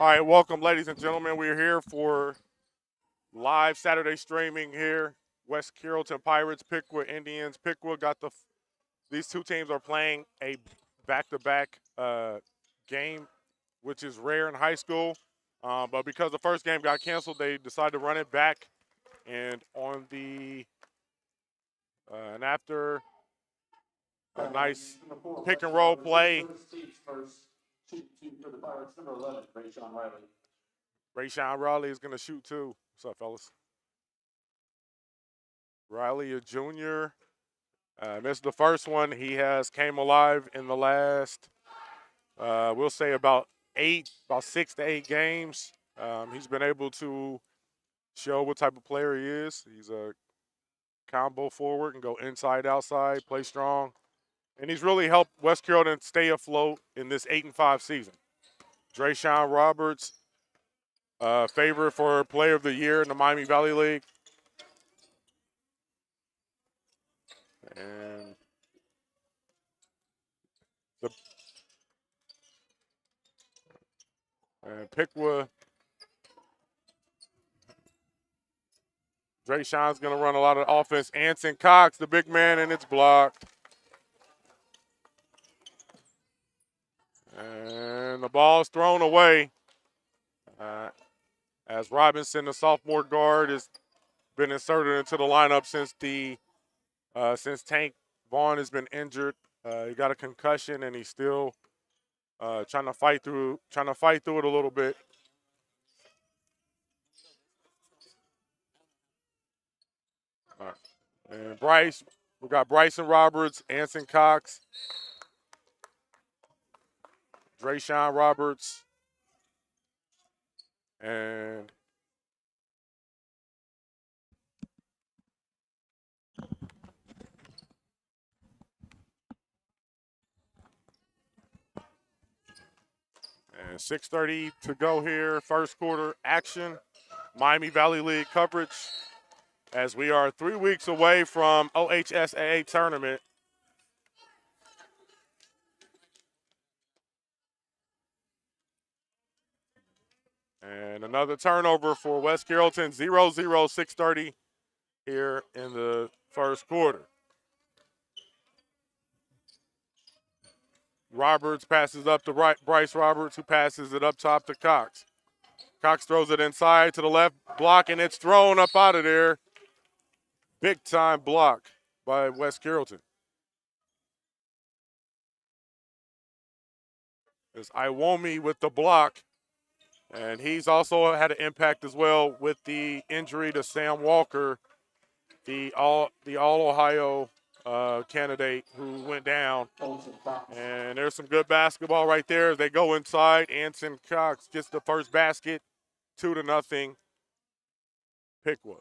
All right, welcome, ladies and gentlemen. We're here for live Saturday streaming here. West Carrollton Pirates, Piqua Indians. Piqua got these two teams are playing a back-to-back game, which is rare in high school. But because the first game got canceled, they decided to run it back. And on the and after a nice pick and roll play, Rayshawn Riley is going to shoot too. What's up, fellas? Riley, a junior. Missed the first one. He has came alive in the last, we'll say about 6 to 8 games. He's been able to show what type of player he is. He's a combo forward and go inside, outside, play strong. And he's really helped West Carrollton stay afloat in this 8-5 season. Drayshawn Roberts, favorite for Player of the Year in the Miami Valley League. And Piqua, Drayshawn's going to run a lot of offense. Anson Cox, the big man, and it's blocked. And the ball is thrown away as Robinson, the sophomore guard, has been inserted into the lineup since Tank Vaughn has been injured. He got a concussion, and he's still trying to fight through it a little bit. And we got Bryson Roberts, Anson Cox, Drayshawn Roberts, and And 6:30 to go here. First quarter action. Miami Valley League coverage as we are 3 weeks away from OHSAA tournament. And another turnover for West Carrollton, 0-0, 6:30 here in the first quarter. Roberts passes up to Bryce Roberts, who passes it up top to Cox. Cox throws it inside to the left block, and it's thrown up out of there. Big time block by West Carrollton. It's Iwomi with the block, and he's also had an impact as well with the injury to Sam Walker, the All-Ohio candidate who went down. And there's some good basketball right there as they go inside. Anson Cox gets the first basket, 2-0, Piqua.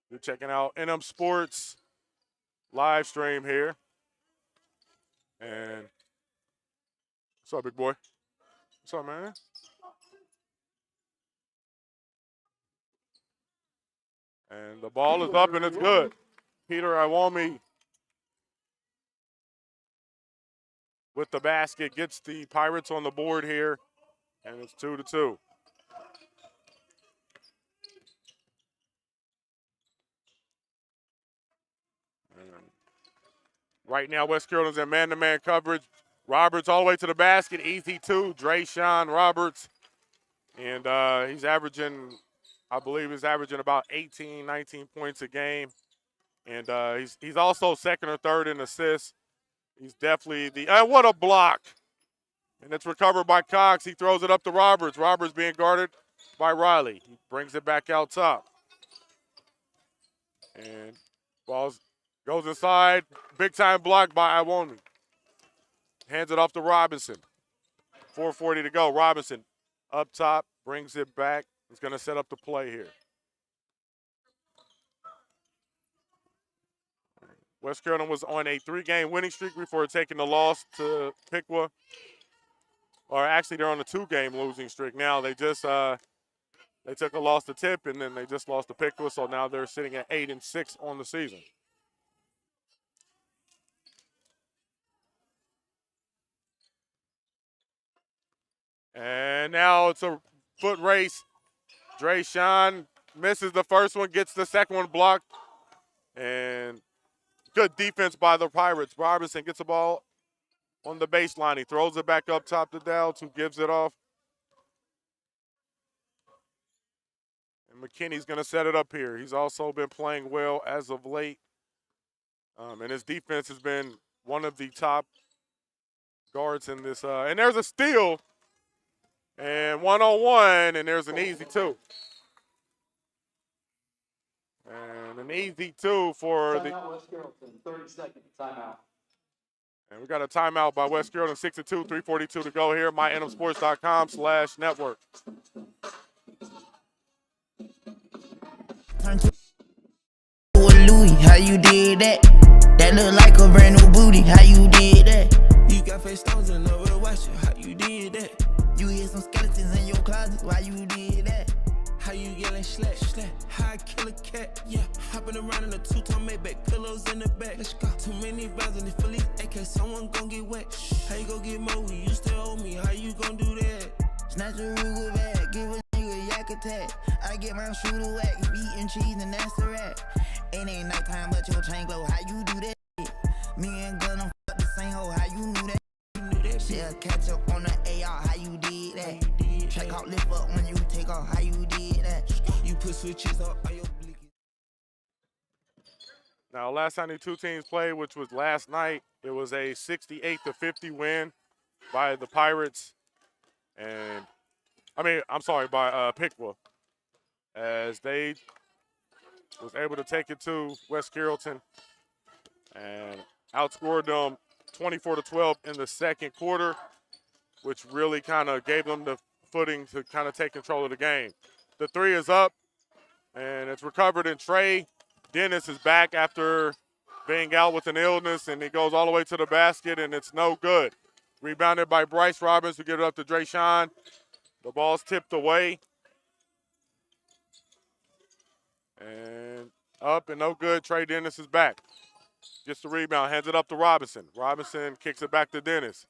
You're checking out NM Sports live stream here. And what's up, big boy? What's up, man? And the ball is up and it's good. Peter Iwomi with the basket gets the Pirates on the board here, and it's 2-2. Right now, West Carrollton's in man-to-man coverage. Roberts all the way to the basket, easy two. Drayshawn Roberts, and he's averaging about 18, 19 points a game. And he's also second or third in assists. He's definitely what a block. And it's recovered by Cox. He throws it up to Roberts. Roberts being guarded by Riley. He brings it back out top. And goes inside. Big time block by Iwomi. Hands it off to Robinson. 4:40 to go. Robinson up top, brings it back. He's going to set up the play here. West Carrollton was on a 3-game winning streak before taking the loss to Piqua. Or actually, they're on a 2-game losing streak now. They just they took a loss to Tip, and then they just lost to Piqua, so now they're sitting at 8-6 on the season. And now it's a foot race. Drayshawn misses the first one, gets the second one blocked. And good defense by the Pirates. Robinson gets the ball on the baseline. He throws it back up top to Dowds, who gives it off. And McKinney's going to set it up here. He's also been playing well as of late. And his defense has been one of the top guards in this. And there's a steal. And one-on-one, and there's an easy two. And an easy two for timeout, West Carrollton, 30 seconds, timeout. And we got a timeout by West Carrollton, 6-2, 3:42 to go here. mynmsports.com/network. Louis, how you did that? That look like a brand new booty, how you did that? You got face stones in love with a watch, how you did that? You hid some skeletons in your closet, why you did that? How you yelling slash, how I kill a cat, yeah. Hopping around in a two-tone Maybach, pillows in the back. Let's go. Too many rounds in the Phillies, AK, someone gon' get wet. How you gon' get more, you still owe me, how you gon' do that? Snatch a Ruger bag, give a nigga a yak attack. I get my shooter whack, beef and cheese and that's the rat. It ain't nighttime but your chain glow, how you do that shit? Me and Gunna fuck the same hoe, how you knew that? She'll catch up on the AR, how you did that? Check out, lift up when you take off, how you did that? You put switches up on your blicky. Now, last time the two teams played, which was last night, it was a 68-50 win by the Pirates. And, by Piqua. As they was able to take it to West Carrollton and outscored them 24-12 in the second quarter, which really kind of gave them the footing to kind of take control of the game. The three is up, and it's recovered, and Trey Dennis is back after being out with an illness, and he goes all the way to the basket, and it's no good. Rebounded by Bryce Robbins, who gives it up to Drayshawn. The ball's tipped away. And up and no good. Trey Dennis is back. Gets the rebound, hands it up to Robinson. Robinson kicks it back to Dennis.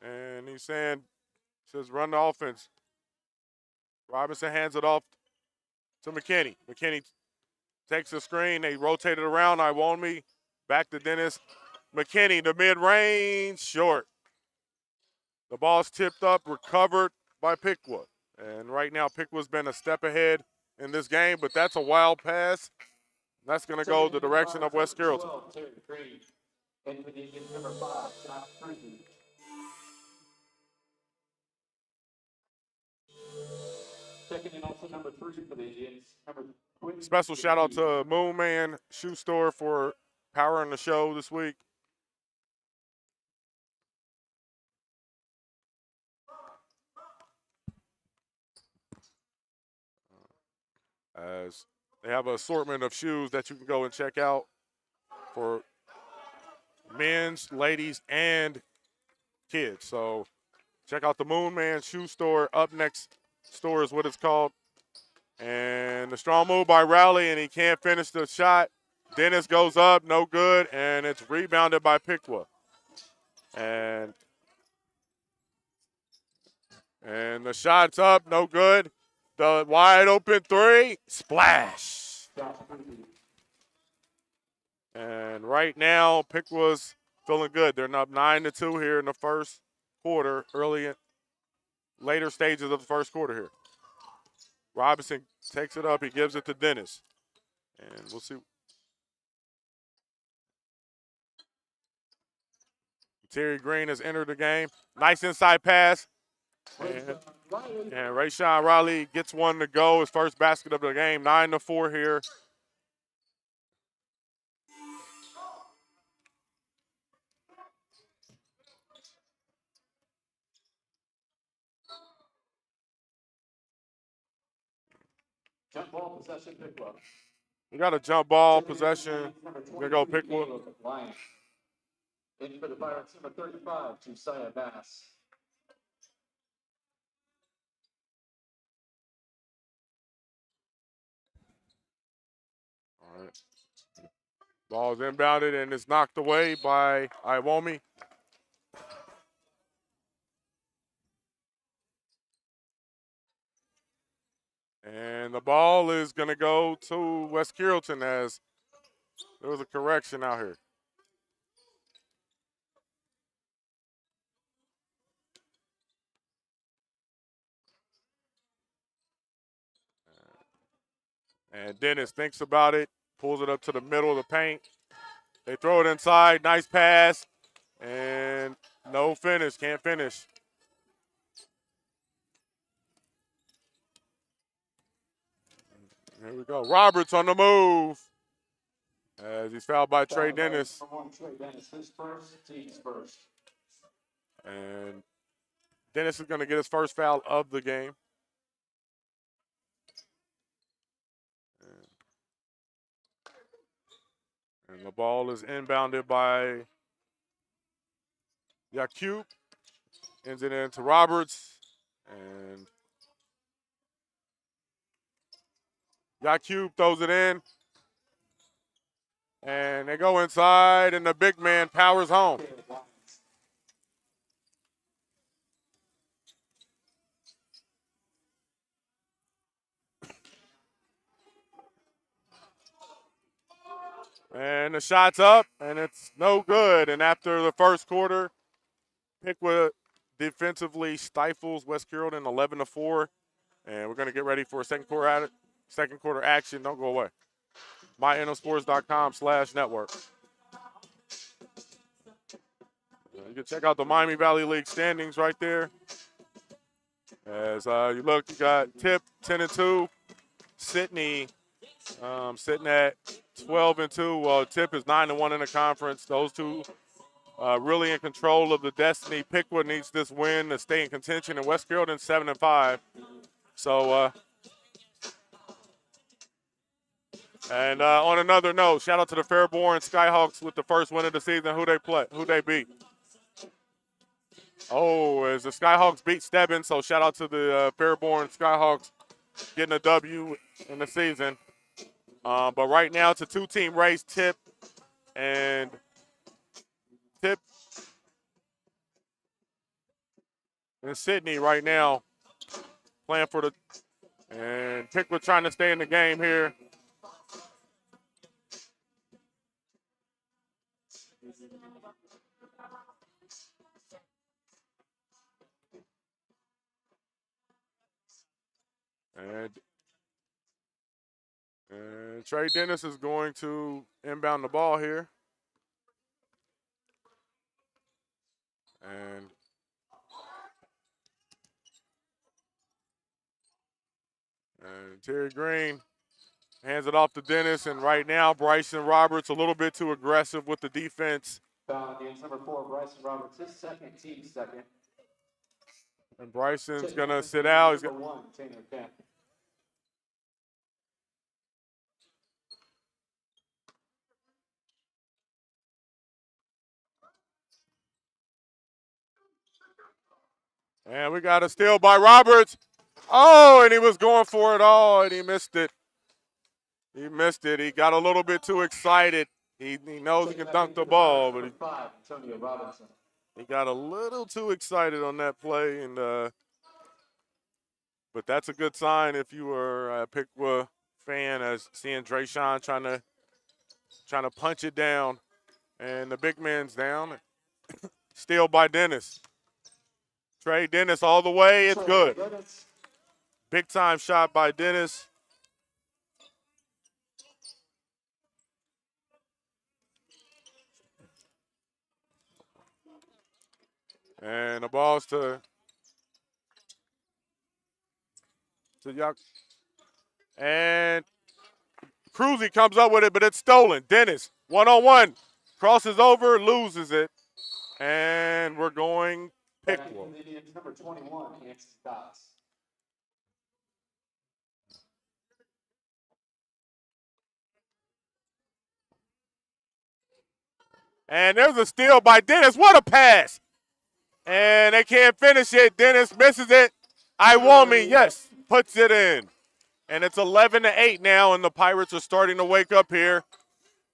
And he's says, run the offense. Robinson hands it off to McKinney. McKinney takes the screen. They rotate it around. I want me. Back to Dennis. McKinney, the mid-range, short. The ball's tipped up, recovered by Piqua. And right now, Piqua's been a step ahead in this game, but that's a wild pass. That's going to go the direction of West Carrollton. Second and also number 3 for the Indians. Special shout out to Moon Man Shoe Store for powering the show this week. As they have an assortment of shoes that you can go and check out for men's, ladies, and kids. So check out the Moon Man Shoe Store. Up Next store is what it's called. And the strong move by Rowley, and he can't finish the shot. Dennis goes up, no good, and it's rebounded by Piqua. And the shot's up, no good. The wide open three, splash. And right now, Piqua's feeling good. They're up 9-2 here in the first quarter, later stages of the first quarter here. Robinson takes it up. He gives it to Dennis. And we'll see. Terry Green has entered the game. Nice inside pass. And Rayshawn Riley gets one to go. His first basket of the game. 9-4 here. Jump ball possession, Piqua. We got a jump ball possession. We're going to go Piqua. In for the Pirates, number 35, Josiah Bass. All right. Ball's inbounded, and it's knocked away by Iwomi. And the ball is going to go to West Carrollton as there was a correction out here. And Dennis thinks about it, pulls it up to the middle of the paint. They throw it inside, nice pass, and no finish, can't finish. Here we go. Roberts on the move as he's fouled by Trey Dennis. His first, team's first. And Dennis is going to get his first foul of the game. And the ball is inbounded by Yakub. Ends it into Roberts. And Yakub throws it in. And they go inside, and the big man powers home. And the shot's up, and it's no good. And after the first quarter, Piqua defensively stifles West Carrollton 11-4. And we're going to get ready for a second quarter action. Don't go away. myNOsports.com/network. You can check out the Miami Valley League standings right there. As you look, you got Tip 10-2, Sydney sitting at 12-2. Well, Tip is 9-1 in the conference. Those two really in control of the destiny. Piqua needs this win to stay in contention, and West Carrollton 7-5. So, on another note, shout out to the Fairborn Skyhawks with the first win of the season. Who they beat? Oh, as the Skyhawks beat Stebbins, so shout out to the Fairborn Skyhawks getting a W in the season. But right now it's a two-team race. Tip and Sydney right now playing for and Piqua trying to stay in the game here. And Trey Dennis is going to inbound the ball here. And Terry Green hands it off to Dennis. And right now, Bryson Roberts a little bit too aggressive with the defense. Foul against number 4, Bryson Roberts, his second, team second. And Bryson's going to sit out. He's Number 1, Taylor Kemp. And we got a steal by Roberts. Oh, and he was going for it all, and he missed it. He missed it. He got a little bit too excited. He knows he can dunk the ball, but he got a little too excited on that play. And but that's a good sign if you were a Piqua fan, as seeing Drayshawn trying to punch it down, and the big man's down. Steal by Dennis. Trey Dennis all the way. It's good. Big time shot by Dennis. And the ball's to Yuck. And Cruzy comes up with it, but it's stolen. Dennis, one-on-one. Crosses over, loses it. And we're going Piqua. Number 21, Anthony Dotts. And there's a steal by Dennis. What a pass. And they can't finish it. Dennis misses it. I want me, yes, puts it in. And it's 11-8 now, and the Pirates are starting to wake up here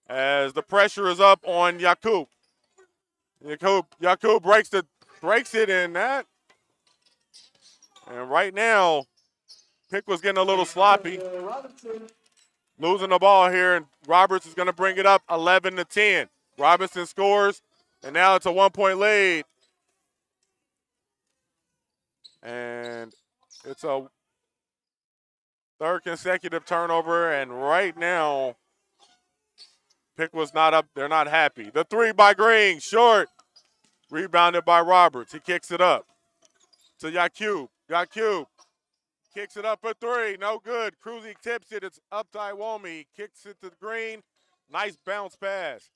as the pressure is up on Yakub. Yakub breaks it in that. And right now, Piqua's getting a little sloppy. Robinson. Losing the ball here, and Roberts is going to bring it up 11-10. Robinson scores, and now it's a 1-point lead. And it's a third consecutive turnover, and right now, Piqua's not up. They're not happy. The three by Green, short. Rebounded by Roberts. He kicks it up to Yakub. Yakub kicks it up for three. No good. Cruzy tips it. It's up to Iwomi. Kicks it to Green. Nice bounce pass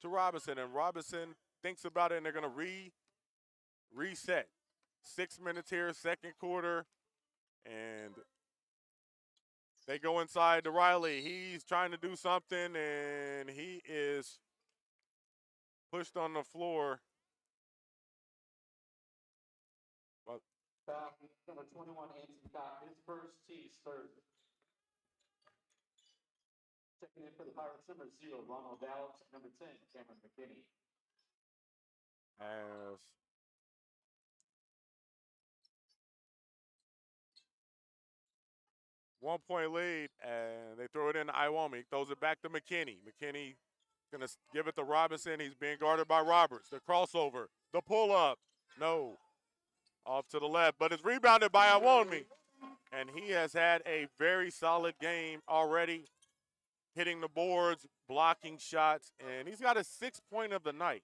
to Robinson. And Robinson thinks about it, and they're going to reset. 6 minutes here, second quarter. And they go inside to Riley. He's trying to do something, and he is pushed on the floor. Foul, number 21, Anthony Scott, his first, team's third. Checking in for the Pirates, number 0, Ronald Dallas, number 10, Cameron McKinney. As 1-point lead, and they throw it in to Iwomi. Throws it back to McKinney. McKinney going to give it to Robinson. He's being guarded by Roberts. The crossover, the pull-up. No. Off to the left, but it's rebounded by Iwomi. And he has had a very solid game already, hitting the boards, blocking shots, and he's got a 6-point of the night.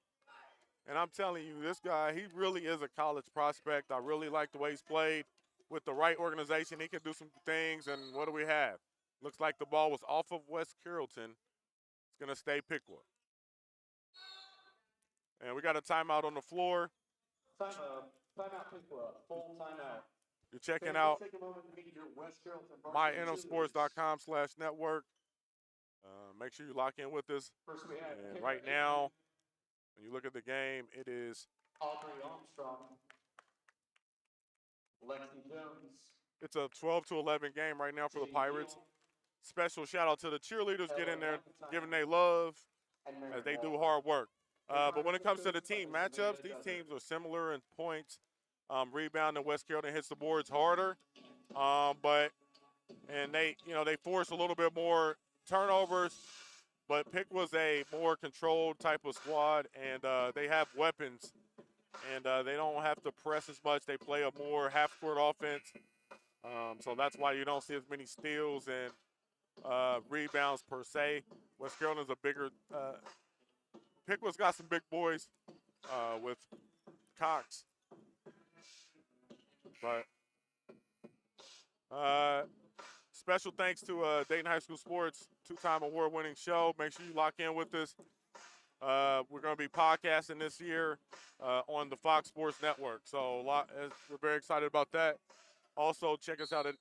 And I'm telling you, this guy, he really is a college prospect. I really like the way he's played. With the right organization, he can do some things, and what do we have? Looks like the ball was off of West Carrollton. It's going to stay Piqua. And we got a timeout on the floor. Timeout, Piqua. Full timeout. You're checking out Take a moment to meet your West Carrollton mynmsports.com/network. Make sure you lock in with us. First we have And right now, when you look at the game, it is Aubrey Armstrong, Lexi Jones. it's a 12-11 game right now for the Pirates. Special shout out to the cheerleaders getting there, giving their love as they do hard work. But when it comes to the team matchups, these teams are similar in points. Rebound and West Carrollton hits the boards harder, and they force a little bit more turnovers. But Piqua's a more controlled type of squad, and they have weapons, and they don't have to press as much. They play a more half-court offense, so that's why you don't see as many steals and rebounds per se. West Carrollton's a bigger. Piqua's got some big boys with Cox, but special thanks to Dayton High School Sports, 2-time award-winning show. Make sure you lock in with us. We're going to be podcasting this year on the Fox Sports Network, so we're very excited about that. Also, check us out at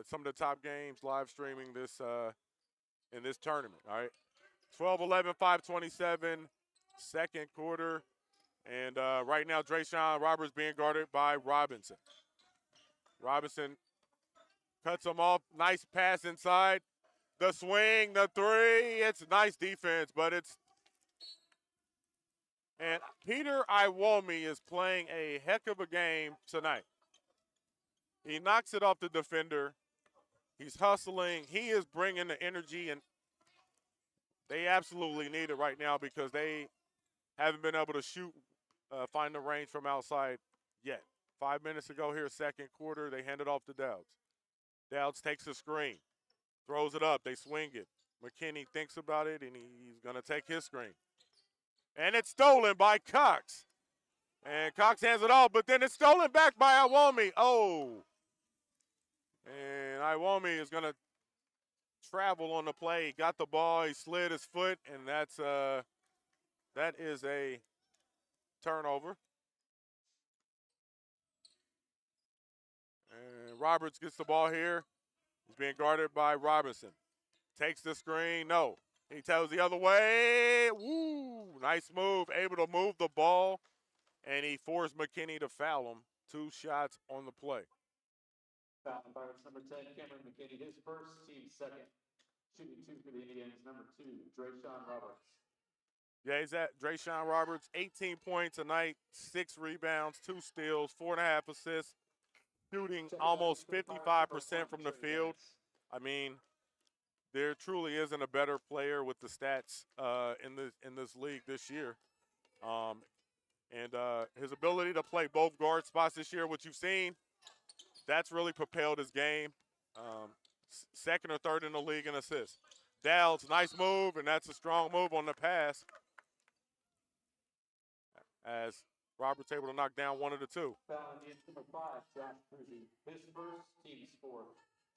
some of the top games live streaming this in this tournament. All right, 12-11, 5:27, second quarter, and right now Drayshawn Roberts being guarded by Robinson. Robinson cuts him off. Nice pass inside. The swing, the three. It's nice defense, but and Peter Iwomi is playing a heck of a game tonight. He knocks it off the defender. He's hustling. He is bringing the energy, and they absolutely need it right now because they haven't been able to find the range from outside yet. 5 minutes ago here, second quarter, they hand it off to Dowds. Dowds takes a screen, throws it up. They swing it. McKinney thinks about it, and he's going to take his screen. And it's stolen by Cox. And Cox hands it off, but then it's stolen back by Iwomi. Oh. And Iwomi is going to travel on the play. He got the ball. He slid his foot, and that is a turnover. And Roberts gets the ball here. He's being guarded by Robinson. Takes the screen. No. He tells the other way. Woo! Nice move. Able to move the ball, and he forced McKinney to foul him. 2 shots on the play. Foul on Pirates, number 10, Cameron McKinney, his first, team second. Shooting 2 for the Indians, number 2, Drayshawn Roberts. Yeah, he's at Drayshawn Roberts, 18 points tonight, 6 rebounds, 2 steals, 4.5 assists. shooting almost 55% from the field. I mean, there truly isn't a better player with the stats in this league this year. Um, and his ability to play both guard spots this year, which you've seen, that's really propelled his game. Second or third in the league in assists. Dowds, nice move, and that's a strong move on the pass as Robert's able to knock down one of the two. Fouling in number 5, Josh Cruzy. His first, team's fourth.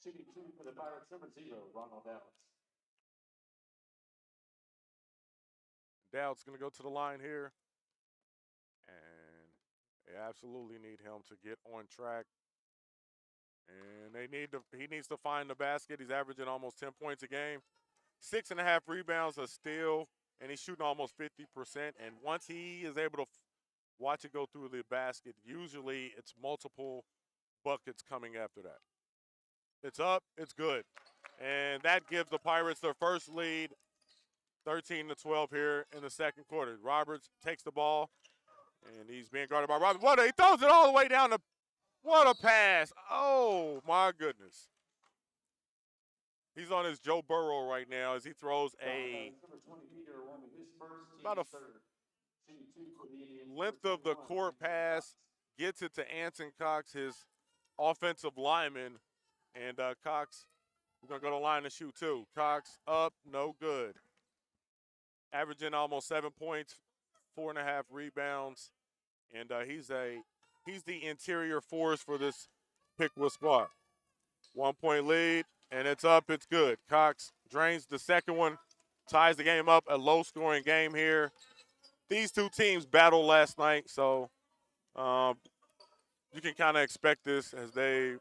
Shooting 2 for the Pirates, number 0, Ronald Dallas. Dowd's going to go to the line here. And they absolutely need him to get on track. And he needs to find the basket. He's averaging almost 10 points a game. 6.5 rebounds, a steal, and he's shooting almost 50%. And once he is able to watch it go through the basket, usually it's multiple buckets coming after that. It's up, it's good. And that gives the Pirates their first lead, 13-12 here in the second quarter. Roberts takes the ball, and he's being guarded by Roberts. He throws it all the way down the – what a pass. Oh, my goodness. He's on his Joe Burrow right now as he throws about a length of the court pass, gets it to Anson Cox, his offensive lineman, and Cox is going to go to the line to shoot two. Cox up, no good. Averaging almost 7 points, 4.5 rebounds, and he's the interior force for this Piqua squad. 1 point lead. And it's up, it's good. Cox drains the second one, ties the game up, a low-scoring game here. These two teams battled last night, so you can kind of expect this as a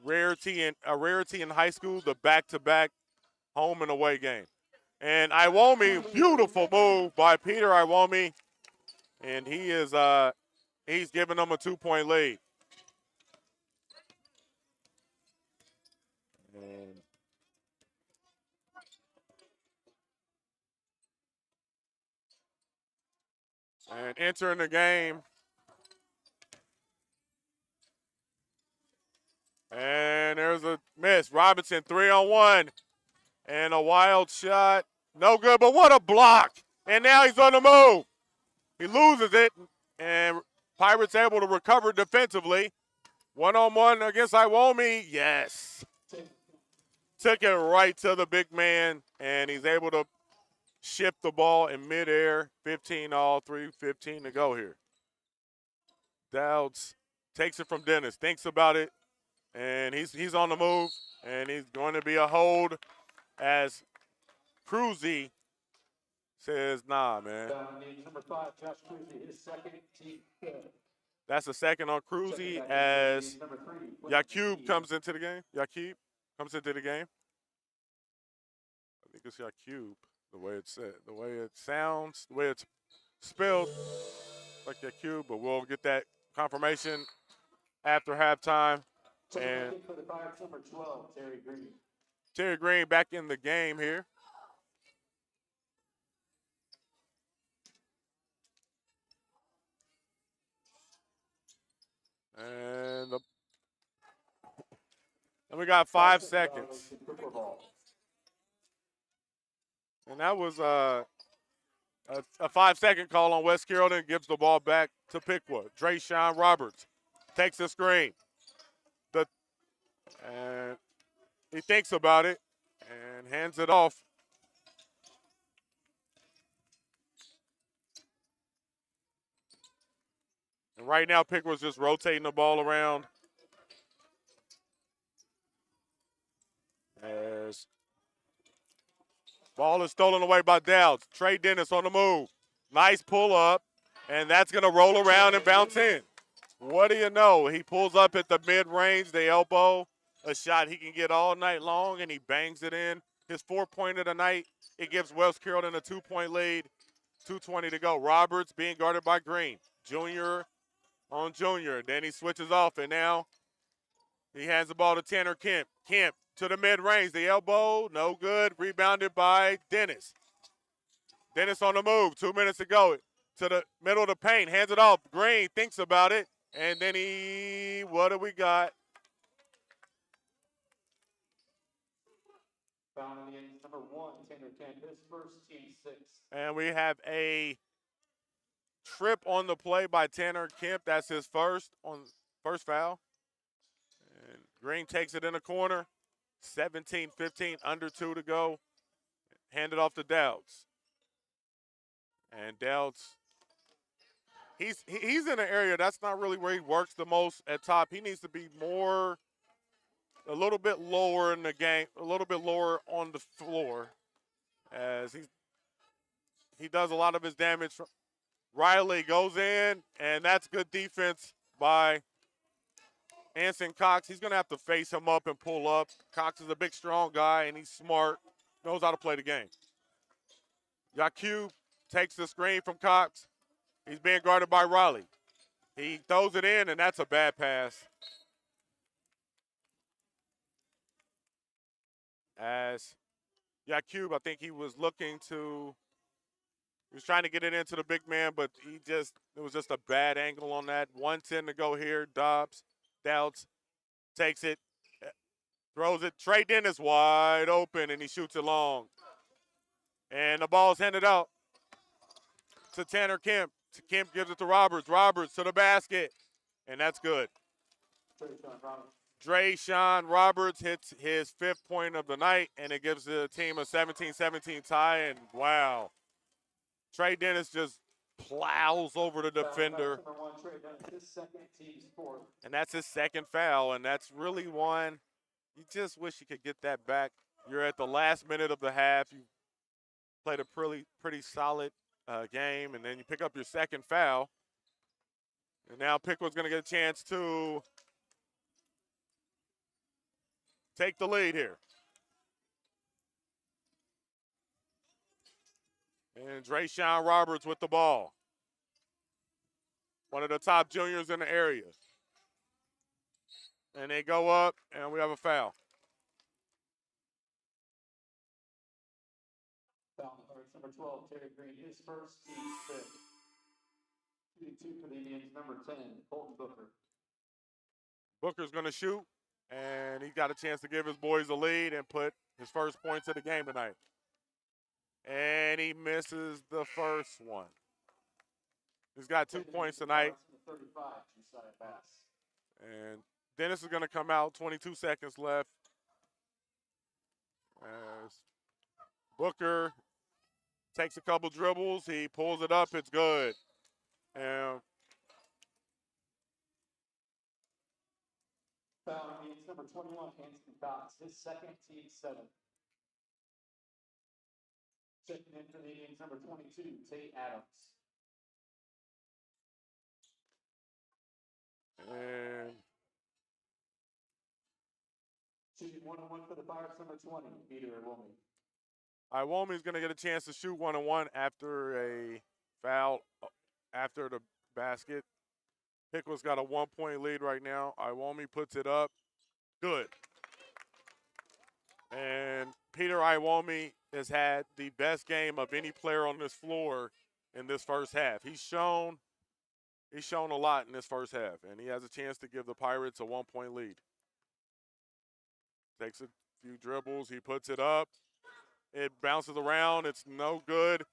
rarity in high school, the back-to-back home and away game. And Iwomi, beautiful move by Peter Iwomi, and he's giving them a 2-point lead. And entering the game. And there's a miss. Robinson 3-on-1. And a wild shot. No good, but what a block. And now he's on the move. He loses it. And Pirates able to recover defensively. 1-on-1 against Iwomi. Yes. Took it right to the big man. And he's able to shift the ball in midair. 15-all, 3:15 to go here. Dowds takes it from Dennis, thinks about it, and he's on the move, and he's going to be a hold as Cruzy says, nah, man. Number 5, Josh Cruzy, his second, team fifth. That's a second on Cruzy as Yakub comes into the game. Yakub comes into the game. I think it's Yakub. The way it's said, the way it sounds, the way it's spelled, like that cube, but we'll get that confirmation after halftime. And for the Pirates, number 12, Terry Green. Terry Green back in the game here. And we got 5 seconds. And that was a 5-second call on West Carrollton. Gives the ball back to Piqua. Drayshawn Roberts takes the screen. And he thinks about it and hands it off. And right now, Piqua's just rotating the ball around. As ball is stolen away by Dowds. Trey Dennis on the move. Nice pull up, and that's going to roll around and bounce in. What do you know? He pulls up at the mid-range, the elbow, a shot he can get all night long, and he bangs it in. His 4-point of the night. It gives West Carrollton a 2-point lead. 2:20 to go. Roberts being guarded by Green. Junior on Junior. Then he switches off, and now he hands the ball to Tanner Kemp. Kemp to the mid-range. The elbow, no good. Rebounded by Dennis. Dennis on the move. 2 minutes to go. To the middle of the paint. Hands it off. Green thinks about it. And then what do we got? Foul on the end, number 1, Tanner Kemp, his first, team 6. And we have a trip on the play by Tanner Kemp. That's his first foul. And Green takes it in the corner. 17-15, under 2 to go. Hand it off to Dowds. And Dowds, he's in an area that's not really where he works the most at top. He needs to be a little bit lower in the game, a little bit lower on the floor, as he does a lot of his damage. Riley goes in, and that's good defense by Anson Cox. He's going to have to face him up and pull up. Cox is a big, strong guy, and he's smart, knows how to play the game. Yakub takes the screen from Cox. He's being guarded by Riley. He throws it in, and that's a bad pass. As Yakub, I think he was trying to get it into the big man, but it was just a bad angle on that. 1:10 to go here. Dowds takes it, throws it. Trey Dennis wide open, and he shoots it long. And the ball's handed out to Tanner Kemp. Kemp gives it to Roberts. Roberts to the basket, and that's good. Drayshawn Roberts hits his 5th point of the night, and it gives the team a 17-17 tie, and wow. Trey Dennis just plows over the defender. Number 1, Trey Dennis, his second, team's 4th. And that's his second foul, and that's really one. You just wish you could get that back. You're at the last minute of the half. You played a pretty solid game, and then you pick up your second foul. And now Piqua's going to get a chance to take the lead here. And Drayshawn Roberts with the ball. One of the top juniors in the area. And they go up, and we have a foul. Foul number 12, Terry Green, his first, team 5th. Shooting 2 for the Indians, number 10, Colton Booker. Booker's going to shoot, and he got a chance to give his boys a lead and put his first points of the game tonight. And he misses the first one. He's got 2 points tonight. 35, two-sided pass. And Dennis is going to come out, 22 seconds left. As Booker takes a couple dribbles, he pulls it up, it's good. And Foul means number 21, Anson Cox, his second, team 7. Checking in for the Indians, number 22, Tate Adams. And Shooting 1-on-1 for the Pirates, number 20, Peter Iwomi. Iwomi's going to get a chance to shoot 1-on-1 after a foul after the basket. Piqua's got a 1-point lead right now. Iwomi puts it up. Good. And Peter Iwomi has had the best game of any player on this floor in this first half. He's shown a lot in this first half, and he has a chance to give the Pirates a 1-point lead. Takes a few dribbles. He puts it up. It bounces around. It's no good.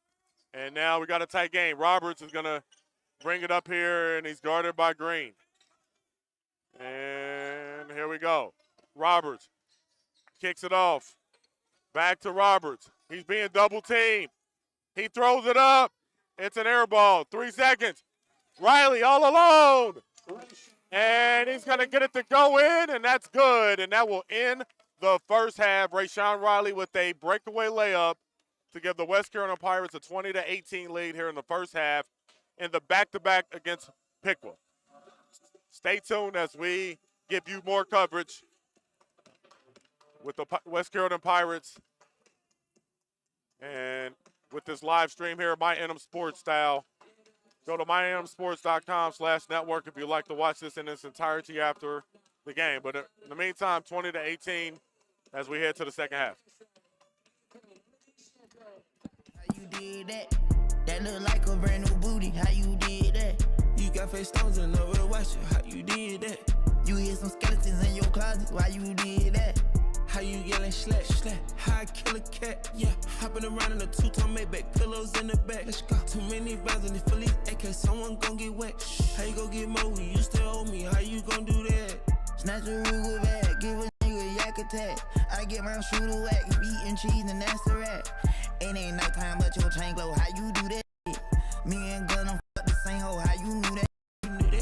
And now we got a tight game. Roberts is going to bring it up here, and he's guarded by Green. And here we go. Roberts kicks it off. Back to Roberts. He's being double-teamed. He throws it up. It's an air ball. 3 seconds. Riley all alone. And he's going to get it to go in, and that's good. And that will end the first half. Rayshawn Riley with a breakaway layup to give the West Carolina Pirates a 20-18 lead here in the first half in the back-to-back against Piqua. Stay tuned as we give you more coverage with the West Carolina Pirates and with this live stream here, My Anthem Sports Style. Go to myanthamsports.com/network if you'd like to watch this in its entirety after the game. But in the meantime, 20-18 as we head to the second half. How you did that? That look like a brand new booty. How you did that? You got got face stones and nowhere to watch it. How you did that? You hid some skeletons in your closet. Why you did that? How you yelling slack, slack? How I kill a cat? Yeah, hopping around in a two-tone Maybach, pillows in the back. Let's go. Too many rounds in the fully AK, someone gon' get wet. How you gon' get more? You still owe me. How you gon' do that? Snatch a Ruger bag, give a nigga a yak attack. I get my shooter whack, eating cheese and that's a rat. It ain't nighttime, but your chain glow. How you do that shit? Me and Gun don't fuck the same hoe. How you knew that?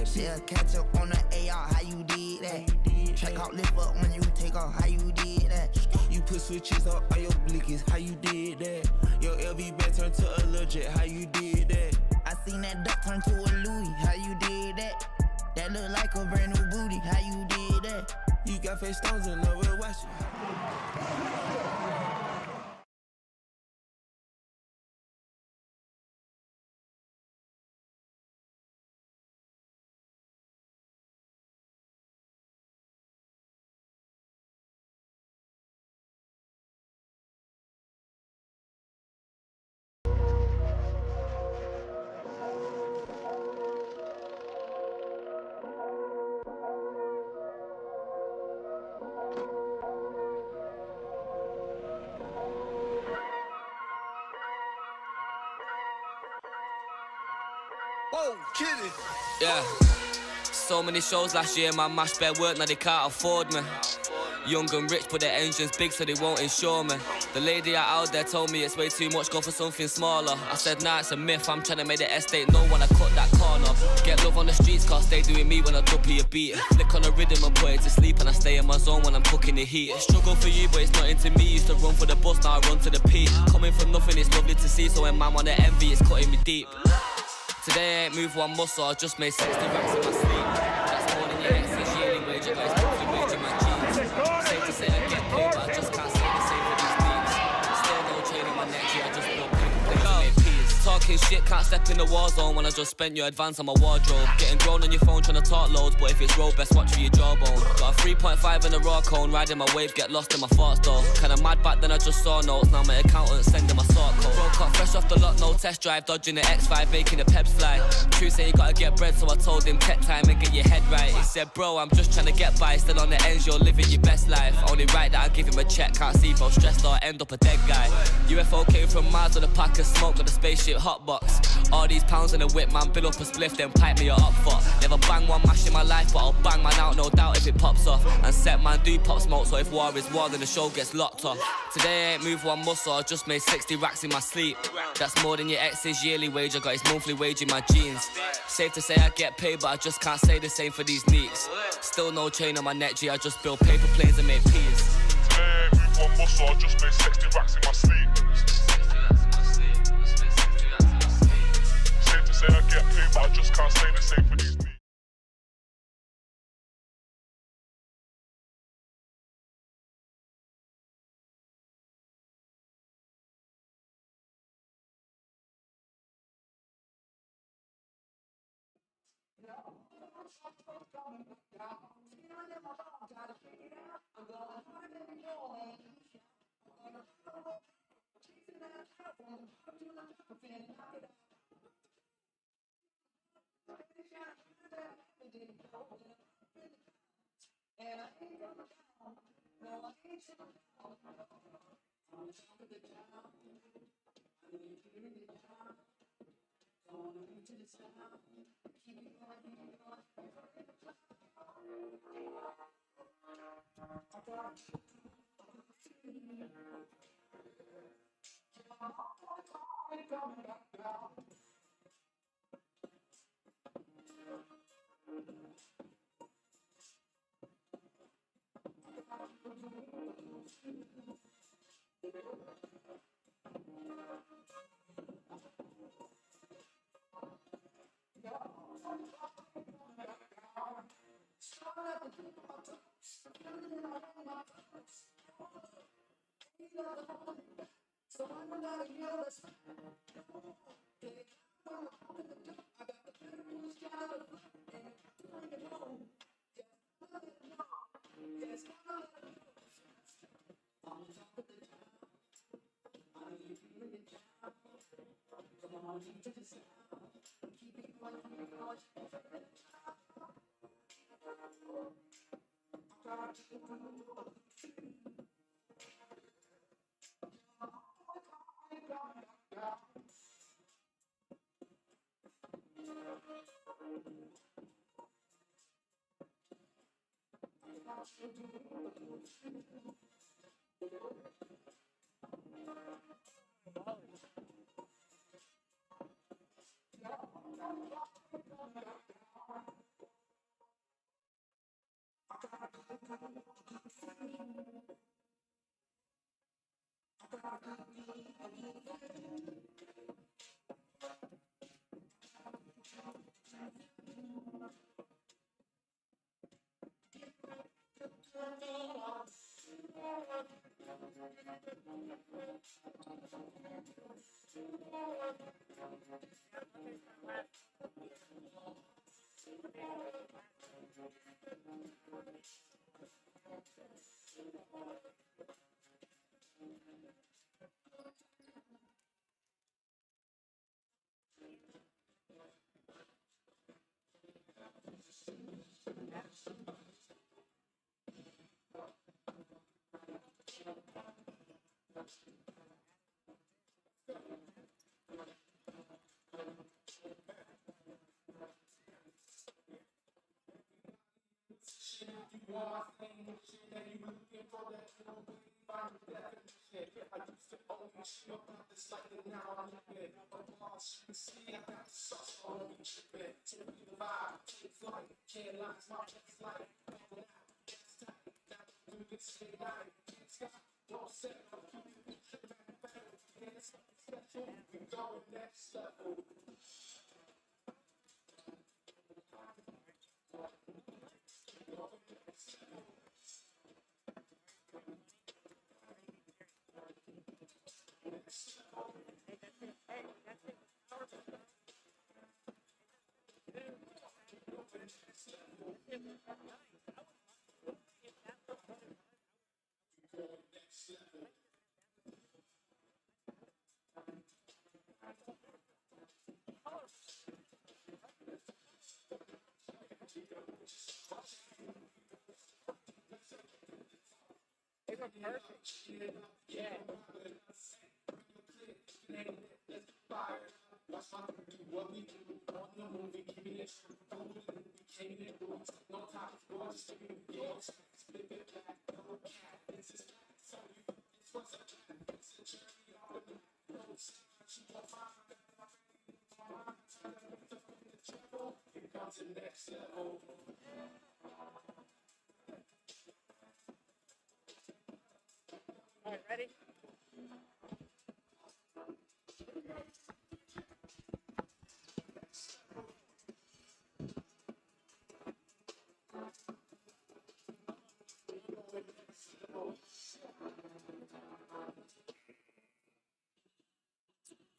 Shit, catch up on the AR. How you did that? Check out, lift up when you take off. How you did that? You put switches on all your blickies. How you did that? Your LV bag turned to a little jet. How you did that? I seen that duck turn to a Louis. How you did that? That look like a brand new booty. How you did that? You got face stones and nowhere to watch it. Whoa, kitty. Yeah. So many shows last year, my mash bare work, now they can't afford me. Young and rich, but their engine's big, so they won't insure me. The lady out there told me it's way too much, go for something smaller. I said, nah, it's a myth, I'm trying to make the estate know when I cut that corner. Get love on the streets, cause stay doing me when I drop you a beat. Flick on the rhythm and put it to sleep, and I stay in my zone when I'm cooking the heat. Struggle for you, but it's not into me. Used to run for the bus, now I run to the peak. Coming from nothing, it's lovely to see, so when man wanna envy, it's cutting me deep. Today I ain't moved one muscle, I just made 60 racks in my sleep. That's more than your ex's yearly wage, I got his monthly wage in my jeans. Safe to say I get paid, but I just can't say the same for these things. Still no chain on my neck, yeah, I just built paper planes and made peas. Talking shit, can't step in the war zone when I just spent your advance on my wardrobe. Getting grown on your phone trying to talk loads, but if it's road, best watch for your jawbone. Got a 3.5 in a raw cone, riding my wave, get lost in my thoughts though. Kinda mad back then I just saw notes, now my accountant sending my sort code. Broke up fresh off the lot, no test drive, dodging the X5, making the peps fly. True say you gotta get bread, so I told him tech time and get your head right. He said, bro, I'm just trying to get by, still on the ends, you're living your best life. Only right that I give him a check, can't see both stressed or end up a dead guy. UFO came from Mars with a pack of smoke, got a spaceship hotbox. All these pounds in a whip, man, bill up a spliff, then pipe me a up for. Never bang one mash in my life, but I'll bang man out, no doubt if it pops off. And set man do pop smoke, so if war is war, then the show gets locked off. Today I ain't moved one muscle, I just made 60 racks in my sleep. That's more than your ex's yearly wage, I got his monthly wage in my jeans. Safe to say I get paid, but I just can't say the same for these neeks. Still no chain on my neck, G, I just build paper planes and make peas. Today I ain't moved one muscle, I just made 60 racks in my sleep. Safe to say I get paid, but I just can't say the same for these neeks.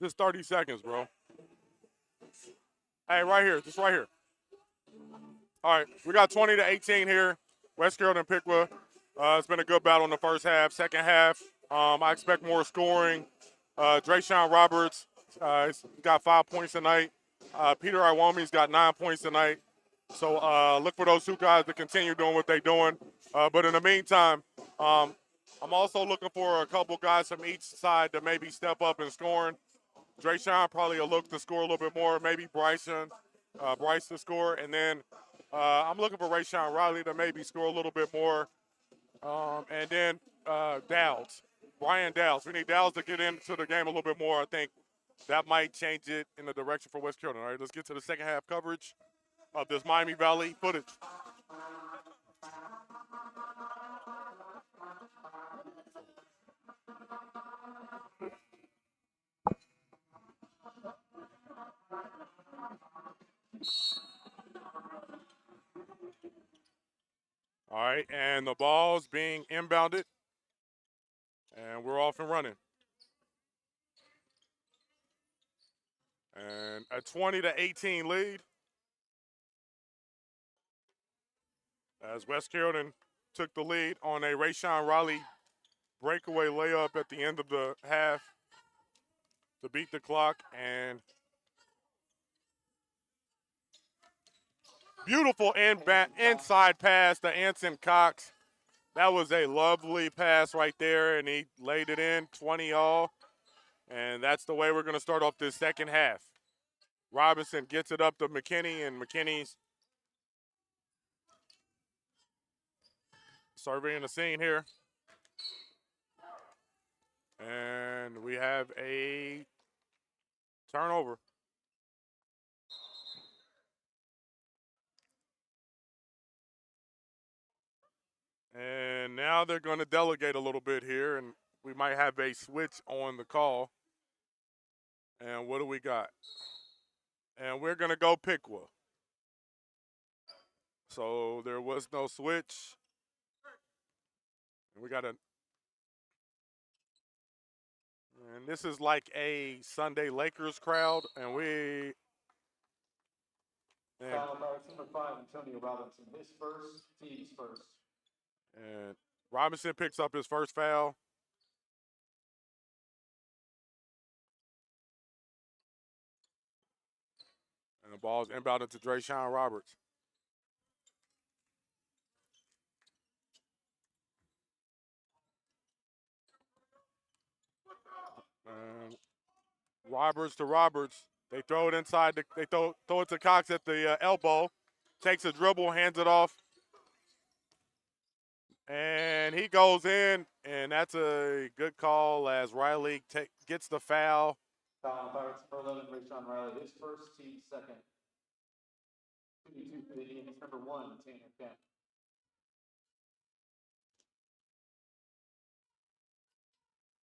Just 30 seconds, bro. Hey, right here. Just right here. All right. We got 20-18 here. West Carrollton Piqua. It's been a good battle in the first half. Second half, I expect more scoring. Drayshawn Roberts he's got 5 points tonight. Peter Iwomi's got 9 points tonight. So look for those two guys to continue doing what they're doing. But in the meantime, I'm also looking for a couple guys from each side to maybe step up in scoring. Drayshawn probably will look to score a little bit more. Maybe Bryce to score. And then I'm looking for Rayshawn Riley to maybe score a little bit more. And then Dowds, Brian Dowds. We need Dowds to get into the game a little bit more. I think that might change it in the direction for West Carrollton. All right, let's get to the second half coverage of this Miami Valley footage. All right, and the ball's being inbounded, and we're off and running. And a 20-18 lead as West Carrollton took the lead on a Rayshawn Riley breakaway layup at the end of the half to beat the clock. And Beautiful inside pass to Anson Cox. That was a lovely pass right there, and he laid it in, 20 all. And that's the way we're going to start off this second half. Robinson gets it up to McKinney, and McKinney's surveying the scene here. And we have a turnover. And now they're going to delegate a little bit here, and we might have a switch on the call. And what do we got? And we're going to go Piqua. So there was no switch. And we got a. And this is like a Sunday Lakers crowd, and we. And, Foul by number 5, Antonio Robinson. His first, team's first. and Robinson picks up his first foul. And the ball's inbounded to Drayshawn Roberts. Roberts to Roberts. They throw it inside. They throw it to Cox at the elbow. Takes a dribble, hands it off. And he goes in, and that's a good call as Riley gets the foul. Foul by number 11, Rashawn Riley. His first, team's second. 52 for the Indians. Number 1, Tanner Kemp.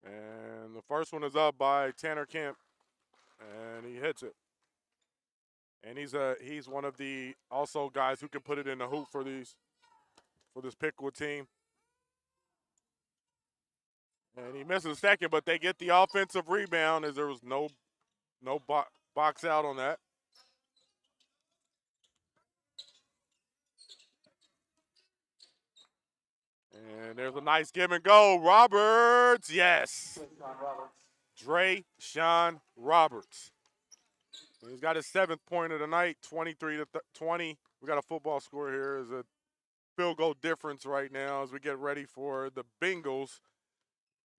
And the first one is up by Tanner Kemp, and he hits it. And he's one of the also guys who can put it in the hoop for this Piqua team. And he misses a second, but they get the offensive rebound as there was no box out on that. And there's a nice give and go. Roberts, yes. Drayshawn Roberts. He's got his 7th point of the night, 23 to 20. We got a football score here. Is a field goal difference right now as we get ready for the Bengals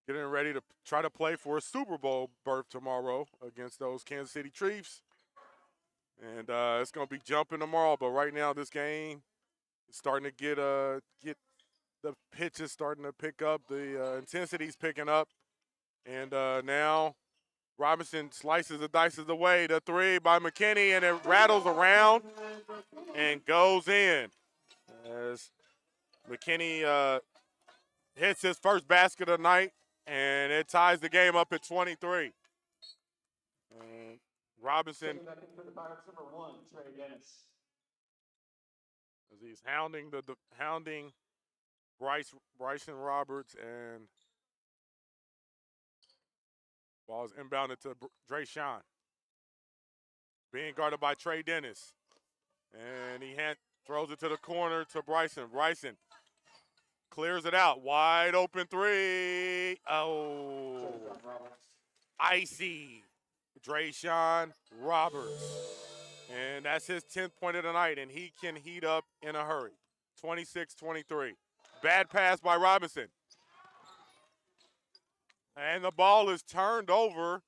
getting ready to try to play for a Super Bowl berth tomorrow against those Kansas City Chiefs. And it's going to be jumping tomorrow, but right now this game is starting to get the pitch is starting to pick up. The intensity's picking up. And now Robinson slices and dices away. The 3 by McKinney, and it rattles around and goes in. As McKinney hits his first basket of the night, and it ties the game up at 23. And Robinson, Number 1, Trey Dennis. as he's hounding Bryson Roberts, and ball is inbounded to Drayshawn. Being guarded by Trey Dennis. And he throws it to the corner to Bryson. Bryson clears it out. Wide open 3. Oh. Icy. Drayshawn Roberts. And that's his 10th point of the night, and he can heat up in a hurry. 26-23. Bad pass by Robinson. And the ball is turned over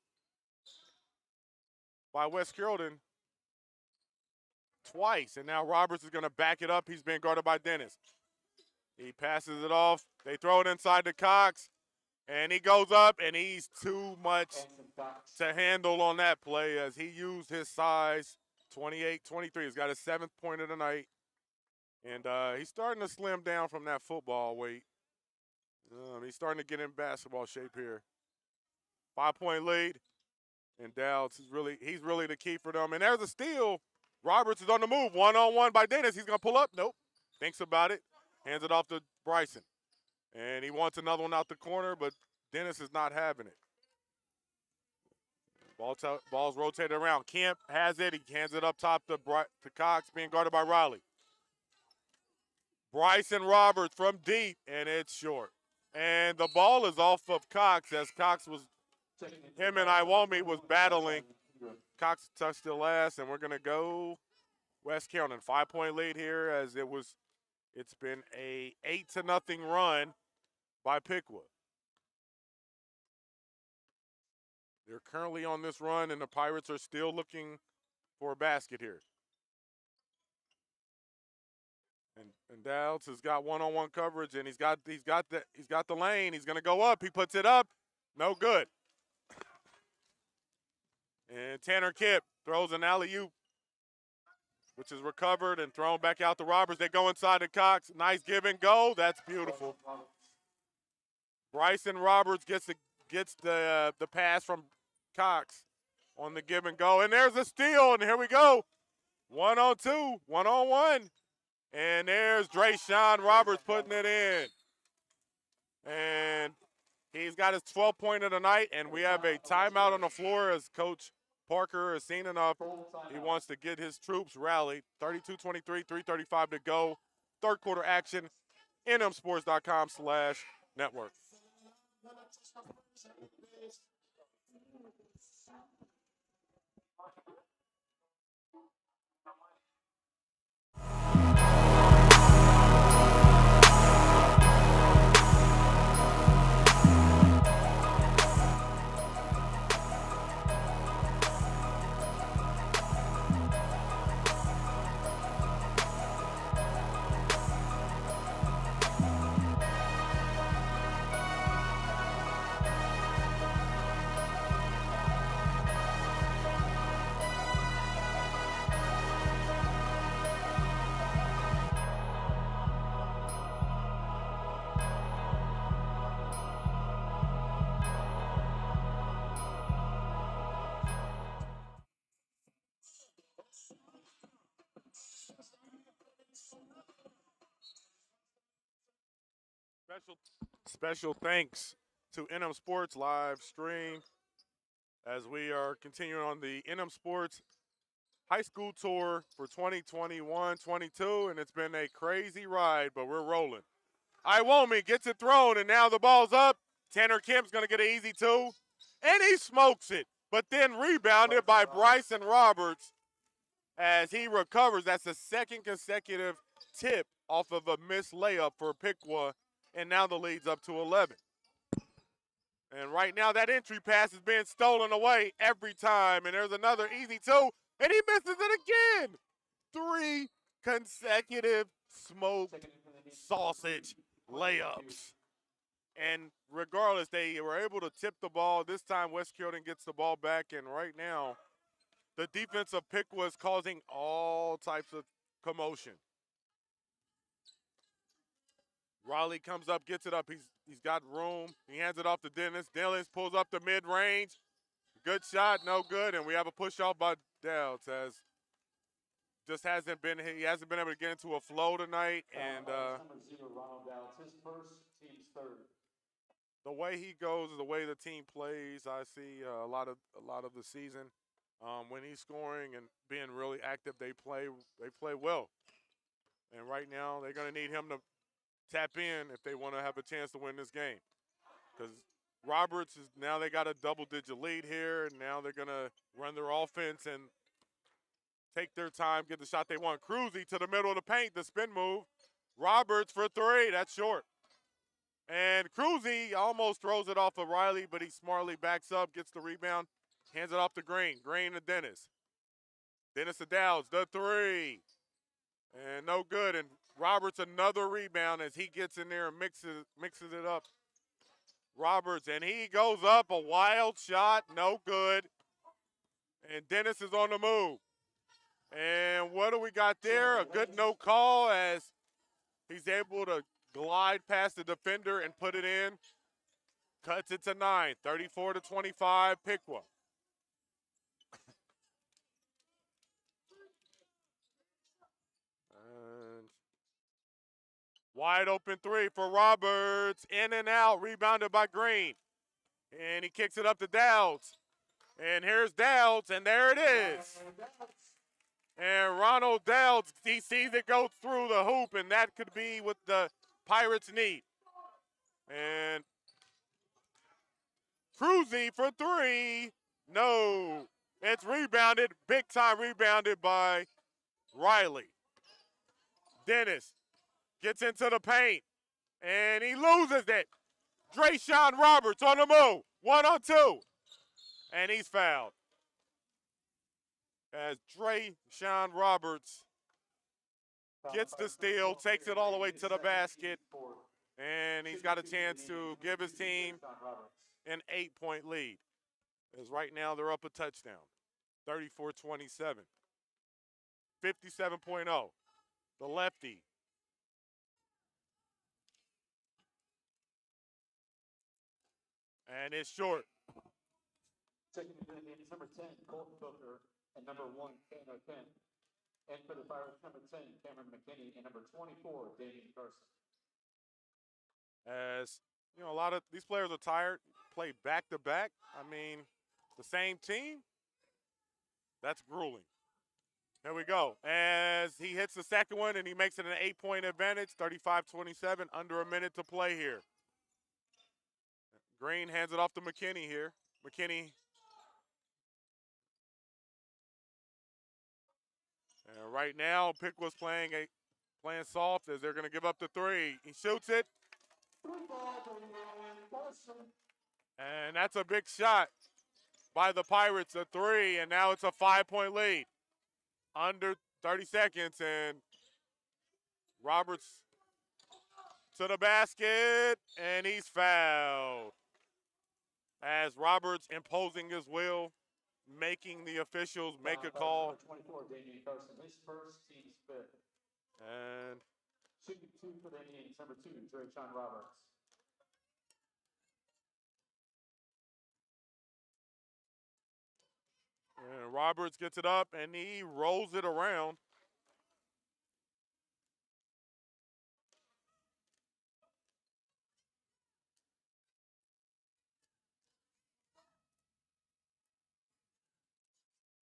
by West Carrollton twice. And now Roberts is going to back it up. He's being guarded by Dennis. He passes it off. They throw it inside to Cox. And he goes up, and he's too much to handle on that play as he used his size. 28-23. He's got his 7th point of the night. And he's starting to slim down from that football weight. He's starting to get in basketball shape here. 5-point lead. And Dowds he's really the key for them. And there's a steal. Roberts is on the move. 1-on-1 by Dennis. He's going to pull up. Nope. Thinks about it. Hands it off to Bryson. And he wants another one out the corner, but Dennis is not having it. Ball's rotated around. Kemp has it. He hands it up top to Cox, being guarded by Riley. Bryson Roberts from deep, and it's short. And the ball is off of Cox as him and Iwome was battling. Cox touched the last, and we're going to go West Carrollton. 5-point lead here as it's been a 8-0 run by Piqua. They're currently on this run, and the Pirates are still looking for a basket here. And Dowds has got one-on-one coverage, and he's got the lane. He's gonna go up. He puts it up. No good. And Tanner Kipp throws an alley-oop, which is recovered and thrown back out to Roberts. They go inside to Cox. Nice give and go. That's beautiful. Bryson Roberts gets the pass from Cox on the give and go. And there's a steal, and here we go. 1-on-2, 1-on-1. And there's Drayshawn Roberts putting it in. And he's got his 12th point of the night, and we have a timeout on the floor as Coach Parker has seen enough. He wants to get his troops rallied. 32-23, 3:35 to go. Third quarter action, nmsports.com/network. Special thanks to NM Sports live stream as we are continuing on the NM Sports high school tour for 2021-22, and it's been a crazy ride, but we're rolling. Iwomi gets it thrown, and now the ball's up. Tanner Kemp's going to get an easy two, and he smokes it, but then rebounded by Bryson Roberts as he recovers. That's the second consecutive tip off of a missed layup for Piqua, and now the lead's up to 11. And right now that entry pass is being stolen away every time, and there's another easy two, and he misses it again. 3 consecutive smoke sausage layups. And regardless, they were able to tip the ball. This time West Carrollton gets the ball back, and right now the defense of Piqua is causing all types of commotion. Riley comes up, gets it up. He's got room. He hands it off to Dennis. Dennis pulls up the mid-range. Good shot, no good. And we have a push off by Dowds as he hasn't been able to get into a flow tonight. And his first, team's third. the way he goes is the way the team plays. I see a lot of the season. When he's scoring and being really active, they play well. And right now they're going to need him to tap in if they want to have a chance to win this game. Because Roberts is now they got a double-digit lead here, and now they're going to run their offense and take their time, get the shot they want. Cruzy to the middle of the paint, the spin move. Roberts for 3, that's short. And Cruzy almost throws it off of Riley, but he smartly backs up, gets the rebound, hands it off to Green. Green to Dennis. Dennis to Dowds, the 3. And no good, and Roberts another rebound as he gets in there and mixes it up. Roberts, and he goes up, a wild shot, no good. And Dennis is on the move. And what do we got there? A good no call as he's able to glide past the defender and put it in. Cuts it to 9, 34-25, Piqua. Wide open 3 for Roberts. In and out. Rebounded by Green. And he kicks it up to Dowds. And here's Dowds, and there it is. And Ronald Dowds, he sees it go through the hoop, and that could be what the Pirates need. And Cruzy for 3. No. It's rebounded, big time rebounded by Riley. Dennis gets into the paint, and he loses it. Drayshawn Roberts on the move. 1-on-2. And he's fouled. As Drayshawn Roberts gets the steal, takes it all the way to the basket, and he's got a chance to give his team an 8-point lead. As right now they're up a touchdown. 34-27. 57.0. The lefty. And it's short. Checking into the game is number 10, Colton Booker, and number 1, Tanner Kent. And for the Pirates, number 10, Cameron McKinney, and number 24, Damian Carson. As, you know, a lot of these players are tired, play back-to-back. I mean, the same team, that's grueling. Here we go. As he hits the second one, and he makes it an 8-point advantage, 35-27, under a minute to play here. Green hands it off to McKinney here. McKinney. And right now, Piqua's playing soft as they're going to give up the three. He shoots it. And that's a big shot by the Pirates, a three, and now it's a 5-point lead. Under 30 seconds, and Roberts to the basket, and he's fouled. As Roberts imposing his will, making the officials make a call. 24, Damian Carson, his first, team's fifth. And Shooting 2 for the Indians, number 2, Drayshawn Roberts. And Roberts gets it up, and he rolls it around.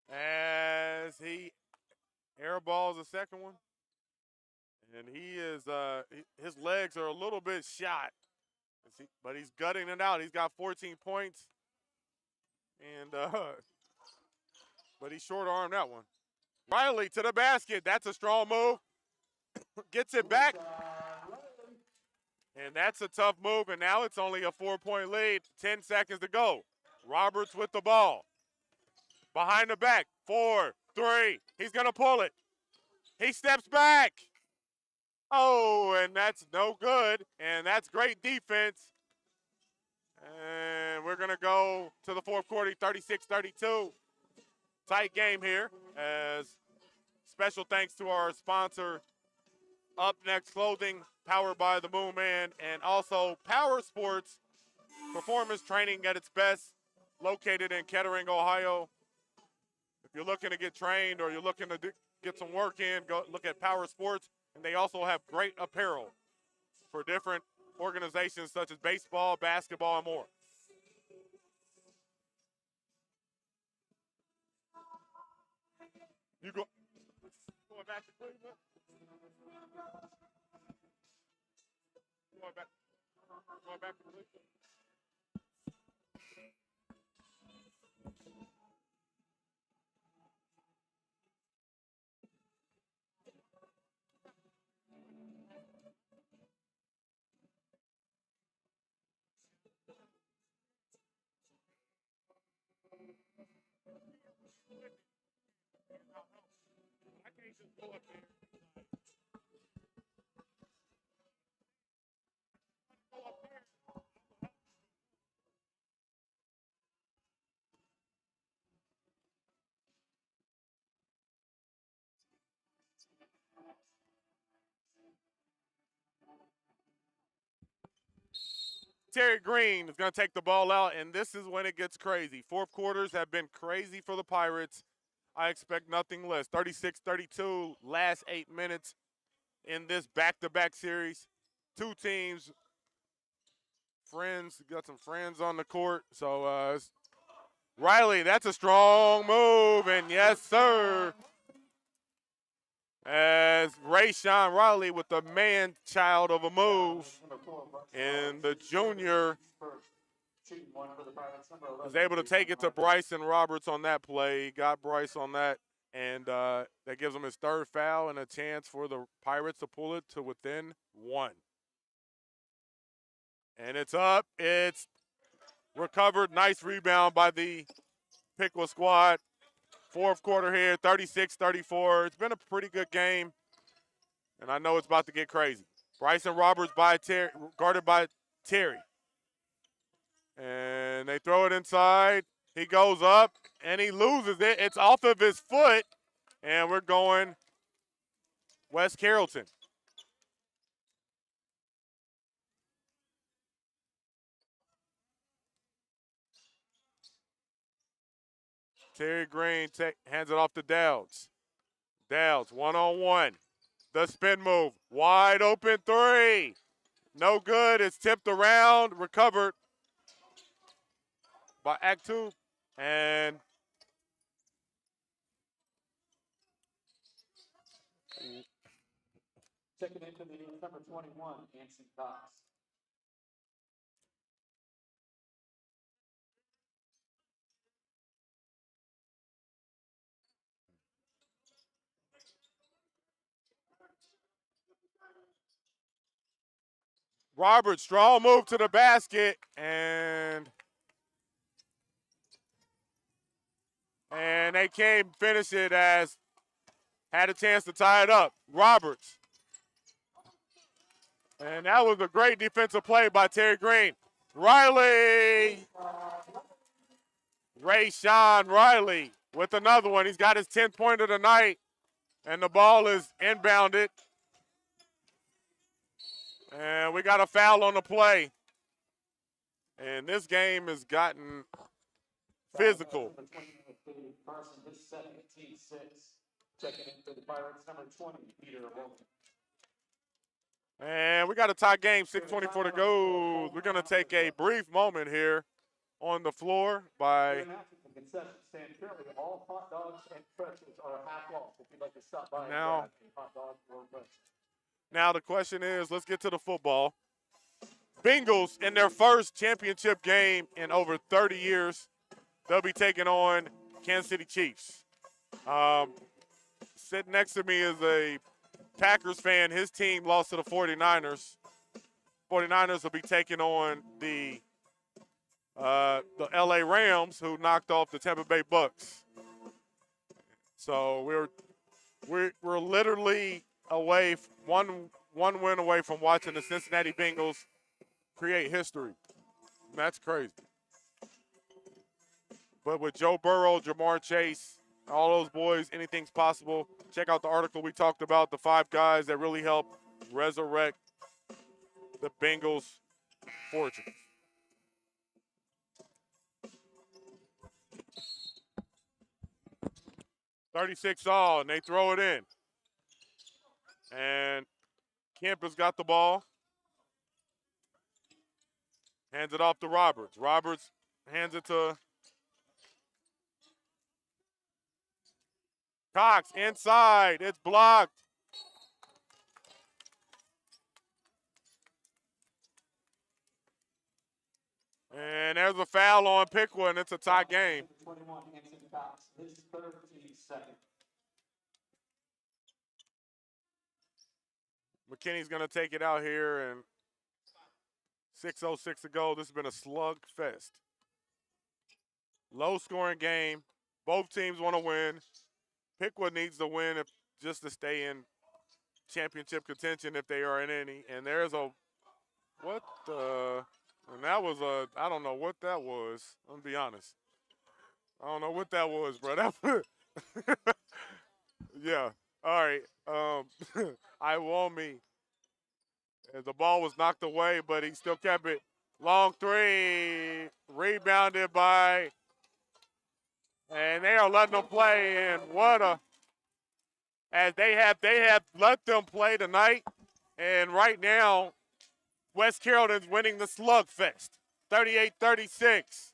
As he airballs the second one. And he is, his legs are a little bit shot. But he's gutting it out. He's got 14 points. And, but he short-armed that one. Riley to the basket. That's a strong move. Gets it back. And that's a tough move. And now it's only a 4-point lead. 10 seconds to go. Roberts with the ball. Behind the back. 4, 3. He's going to pull it. He steps back. Oh, and that's no good. And that's great defense. And we're going to go to the fourth quarter, 36-32. Tight game here. As special thanks to our sponsor, Up Next Clothing, powered by the Moon Man, and also Power Sports, performance training at its best, located in Kettering, Ohio. If you're looking to get trained or you're looking to get some work in, go look at Power Sports. And they also have great apparel for different organizations such as baseball, basketball, and more. You going back to Cleveland? Going back to Cleveland? I can't just go up there. Go up there. Terry Green is going to take the ball out, and this is when it gets crazy. Fourth quarters have been crazy for the Pirates. I expect nothing less. 36-32, last 8 minutes in this back-to-back series. Two teams, friends, got some friends on the court. So, Riley, that's a strong move, and yes, sir. As Rayshawn Riley with the man-child of a move in the junior was able to take it to Bryson Roberts on that play. Got Bryce on that And that gives him his third foul and a chance for the Pirates to pull it to within 1. And it's up. It's recovered. Nice rebound by the Piqua squad. Fourth quarter here, 36-34. It's been a pretty good game, and I know it's about to get crazy. Bryson Roberts guarded by Terry. And they throw it inside. He goes up, and he loses it. It's off of his foot, and we're going West Carrollton. Terry Green hands it off to Dowds. Dowds, one-on-one. The spin move. Wide open three. No good. It's tipped around. Recovered by Aktu. And Checking into the number 21, Anson Cox. Roberts, strong move to the basket. And they can't finish it as had a chance to tie it up. Roberts. And that was a great defensive play by Terry Green. Riley. Rayshawn Riley with another one. He's got his 10th point of the night. And the ball is inbounded. And we got a foul on the play. And this game has gotten physical. Carson, his 17-6. Checking in for the Pirates, number 20, Peter Wilson. And we got a tie game, 6:24 to go. We're going to take a brief moment here on the floor by Concession stand currently all hot dogs and pretzels are half off. If you'd like to stop by and Now- grab a hot dog or pretzel. Now the question is, let's get to the football. Bengals in their first championship game in over 30 years. They'll be taking on Kansas City Chiefs. Sitting next to me is a Packers fan. His team lost to the 49ers. 49ers will be taking on the LA Rams, who knocked off the Tampa Bay Bucks. So we're literally away one win away from watching the Cincinnati Bengals create history. And that's crazy. But with Joe Burrow, Jamar Chase, all those boys, anything's possible. Check out the article we talked about, the 5 guys that really helped resurrect the Bengals' fortune. .36 all, and they throw it in. And Kemp has got the ball. Hands it off to Roberts. Roberts hands it to Cox inside. It's blocked. And there's a foul on Piqua, and it's a tie game. 21, Anson Cox, his 13-2. McKinney's going to take it out here, and 6:06 to go. This has been a slugfest. Low-scoring game. Both teams want to win. Piqua needs to win just to stay in championship contention if they are in any. And there's a – what the – and that was a – I don't know what that was. I'm going to be honest. I don't know what that was, bro. That yeah. All right. I want me. As the ball was knocked away, but he still kept it. Long three. Rebounded by – and they are letting them play, and what a – as they have let them play tonight. And right now, West Carrollton's winning the slugfest, 38-36.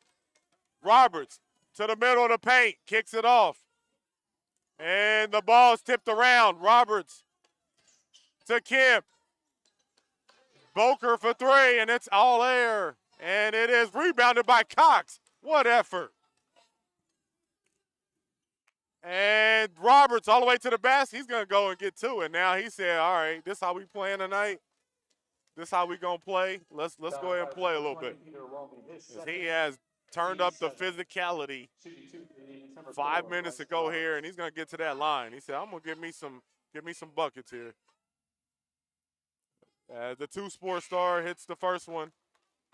Roberts to the middle of the paint, kicks it off. And the ball is tipped around. Roberts to Kemp. Boker for three, and it's all air. And it is rebounded by Cox. What effort. And Roberts Roberts all the way to the basket. He's going to go and get two. And now he said, all right, this how we playing tonight. This how we going to play. Let's go ahead and play a little bit. As he has turned up the physicality 5 minutes ago here, and he's going to get to that line. He said, I'm going to give me some buckets here. As the two-sport star hits the first one.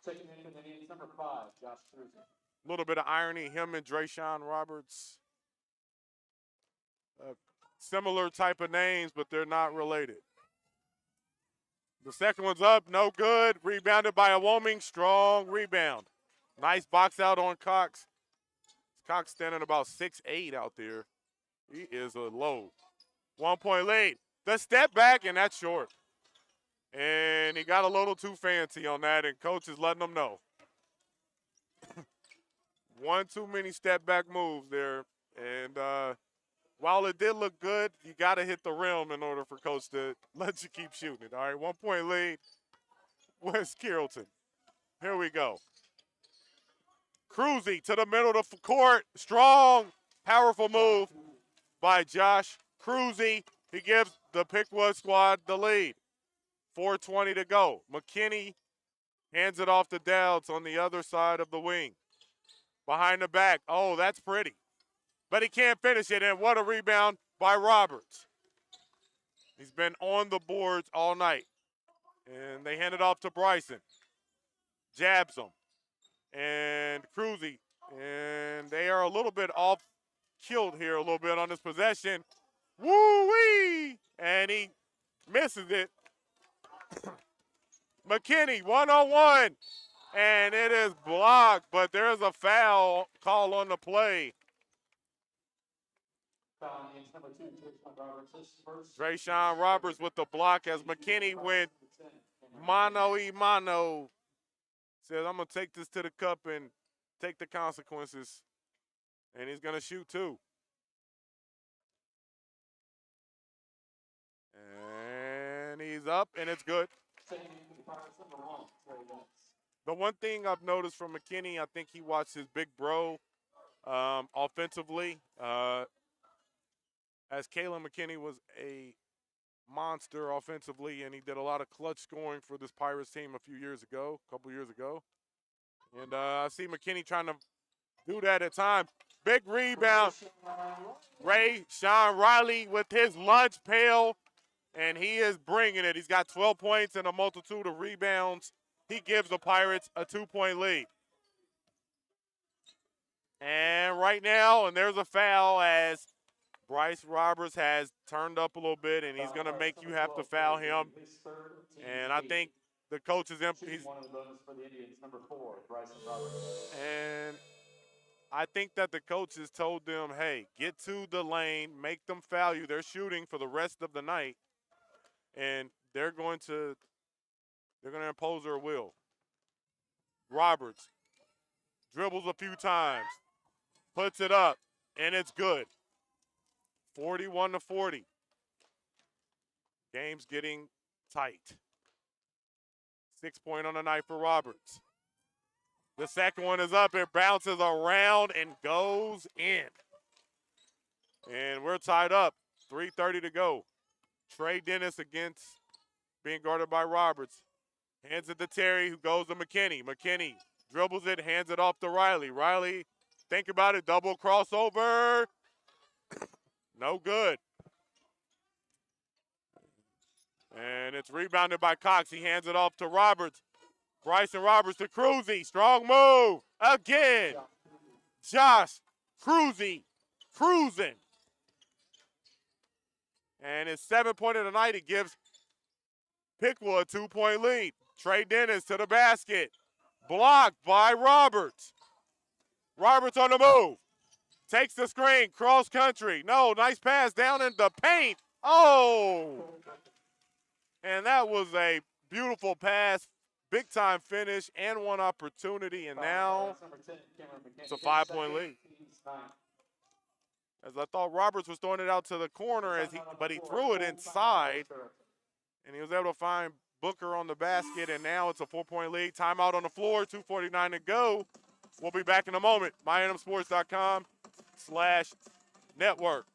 Checking in for the Indians, number 5, Josh Cruzen. A little bit of irony, him and Drayshawn Roberts. Similar type of names, but they're not related. The second one's up, no good. Rebounded by a Wyoming, strong rebound. Nice box out on Cox. Cox standing about 6'8" out there. He is a low. 1 point lead. The step back, and that's short. And he got a little too fancy on that, and coach is letting him know. One too many step back moves there. And while it did look good, you got to hit the rim in order for coach to let you keep shooting it. All right, 1 point lead. West Carrollton. Here we go. Cruzy to the middle of the court. Strong, powerful move by Josh Cruzy. He gives the Piqua squad the lead. 4:20 to go. McKinney hands it off to Dowds on the other side of the wing. Behind the back. Oh, that's pretty. But he can't finish it, and what a rebound by Roberts. He's been on the boards all night. And they hand it off to Bryson. Jabs him. And Cruzy. And they are a little bit off killed here a little bit on this possession. Woo-wee! And he misses it. McKinney, one-on-one. And it is blocked, but there's a foul call on the play. Foul against number 2, Drayshawn Roberts. His first. Drayshawn Roberts with the block as McKinney went mano-y-mano. Says, I'm going to take this to the cup and take the consequences. And he's going to shoot two. And he's up, and it's good. The one thing I've noticed from McKinney, I think he watched his big bro offensively. As Kalen McKinney was a monster offensively, and he did a lot of clutch scoring for this Pirates team a couple years ago. And I see McKinney trying to do that at times. Big rebound. Sean Riley with his lunch pail, and he is bringing it. He's got 12 points and a multitude of rebounds. He gives the Pirates a 2-point lead. And right now, and there's a foul as Bryce Roberts has turned up a little bit, and he's going to make you have to foul him. And I think the coach is empty. And I think that the coaches told them, hey, get to the lane, make them foul you. They're shooting for the rest of the night, and they're going to impose their will. Roberts dribbles a few times, puts it up, and it's good. 41-40. Game's getting tight. 6 point on the night for Roberts. The second one is up. It bounces around and goes in. And we're tied up. 3:30 to go. Trey Dennis against being guarded by Roberts. Hands it to Terry, who goes to McKinney. McKinney dribbles it, hands it off to Riley. Riley, think about it, double crossover. No good. And it's rebounded by Cox. He hands it off to Roberts. Bryson Roberts to Cruzy. Strong move. Again. Josh Cruzy. Cruising. And his 7 point of the night, it gives Piqua a 2-point lead. Trey Dennis to the basket. Blocked by Roberts. Roberts on the move. Takes the screen, cross country. No, nice pass down in the paint. Oh! And that was a beautiful pass, big time finish, and one opportunity. And now it's a 5-point lead. As I thought Roberts was throwing it out to the corner, but he threw it inside. And he was able to find Booker on the basket, and now it's a 4-point lead. Timeout on the floor, 2:49 to go. We'll be back in a moment. MyAnimSports.com/network.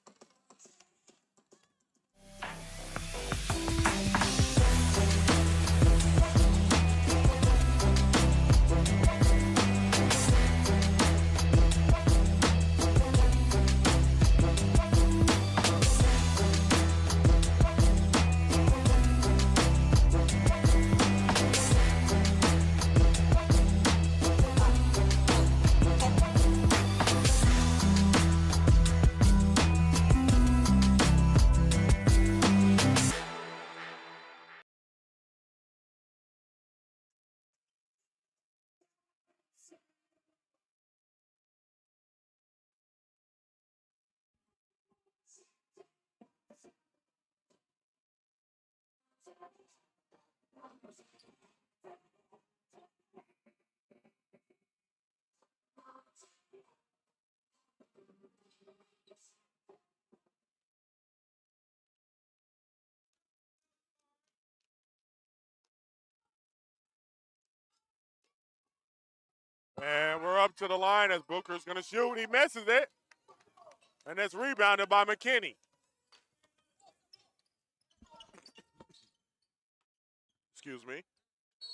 And we're up to the line as Booker's going to shoot. He misses it. And it's rebounded by McKinney. Excuse me.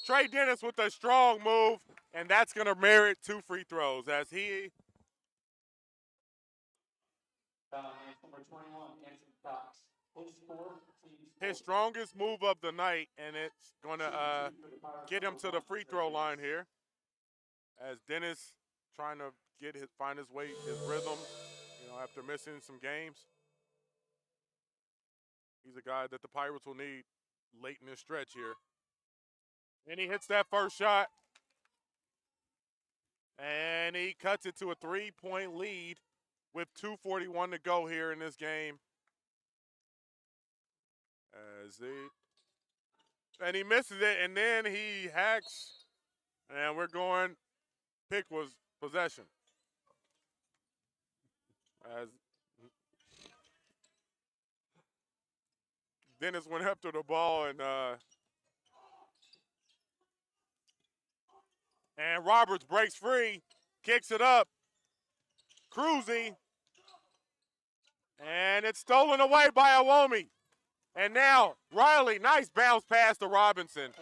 Trey Dennis with a strong move, and that's going to merit 2 free throws as he. Number 21, Anthony Cox. His strongest move of the night, and it's going to get him to the free throw line here. As Dennis trying to find his way, his rhythm, after missing some games. He's a guy that the Pirates will need late in this stretch here. And he hits that first shot. And he cuts it to a 3-point lead with 2:41 to go here in this game. And he misses it, and then he hacks, and we're going Piqua's possession. As Dennis went after the ball, and Roberts breaks free, kicks it up, Cruzy, and it's stolen away by Awomi. And now Riley, nice bounce pass to Robinson.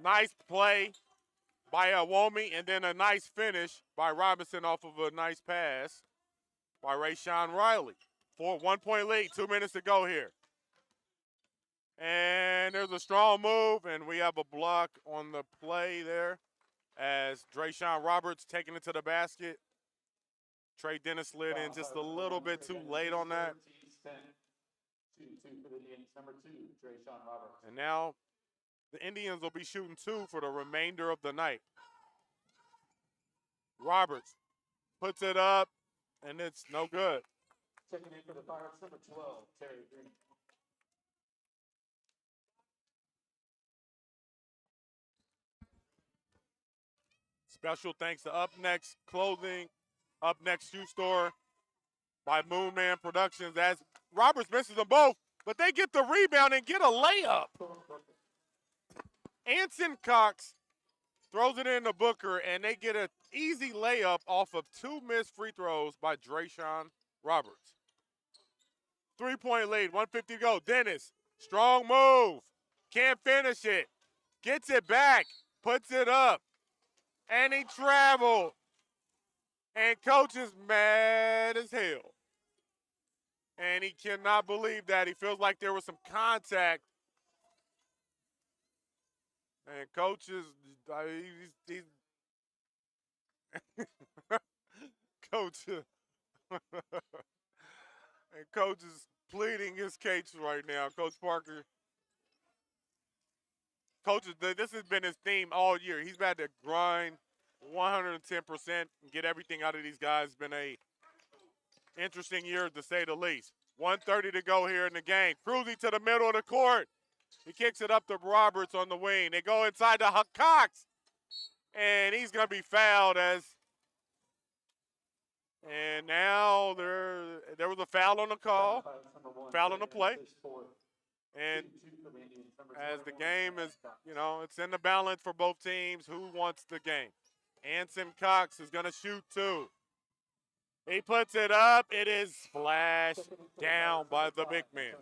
Nice play by Awomi, and then a nice finish by Robinson off of a nice pass by Rayshawn Riley. 1-point lead, 2 minutes to go here. And there's a strong move, and we have a block on the play there as Drayshawn Roberts taking it to the basket. Trey Dennis slid in just a little bit too late on that. And now the Indians will be shooting 2 for the remainder of the night. Roberts puts it up, and it's no good. Checking in for the Pirates, number 12, Terry Green. Special thanks to Up Next Clothing, Up Next Shoe Store by Moonman Productions as Roberts misses them both, but they get the rebound and get a layup. Anson Cox throws it into Booker, and they get an easy layup off of 2 missed free throws by Drayshawn Roberts. 3-point lead, 150 to go. Dennis, strong move, can't finish it, gets it back, puts it up, and he traveled. And coach is mad as hell. And he cannot believe that. He feels like there was some contact. And coach is, he's coach, and coach is pleading his case right now. Coach Parker. Coach, this has been his theme all year. He's had to grind 110% and get everything out of these guys. It's been a interesting year to say the least. 1:30 to go here in the game. Cruzy to the middle of the court. He kicks it up to Roberts on the wing. They go inside to Cox, and he's going to be fouled and now there was a foul on the call, foul on the play. And as the game is, it's in the balance for both teams. Who wants the game? Anson Cox is going to shoot 2. He puts it up. It is splashed down by the big man.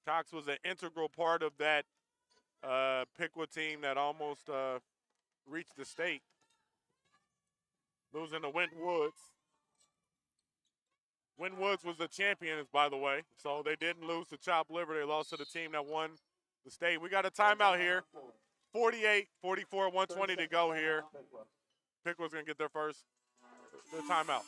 Cox was an integral part of that Piqua team that almost reached the state, losing to Wynn Woods. Wynn Woods was the champions, by the way, so they didn't lose to Chop Liver. They lost to the team that won the state. We got a timeout here. 48, 44, 120 to go here. Piqua's going to get their timeout.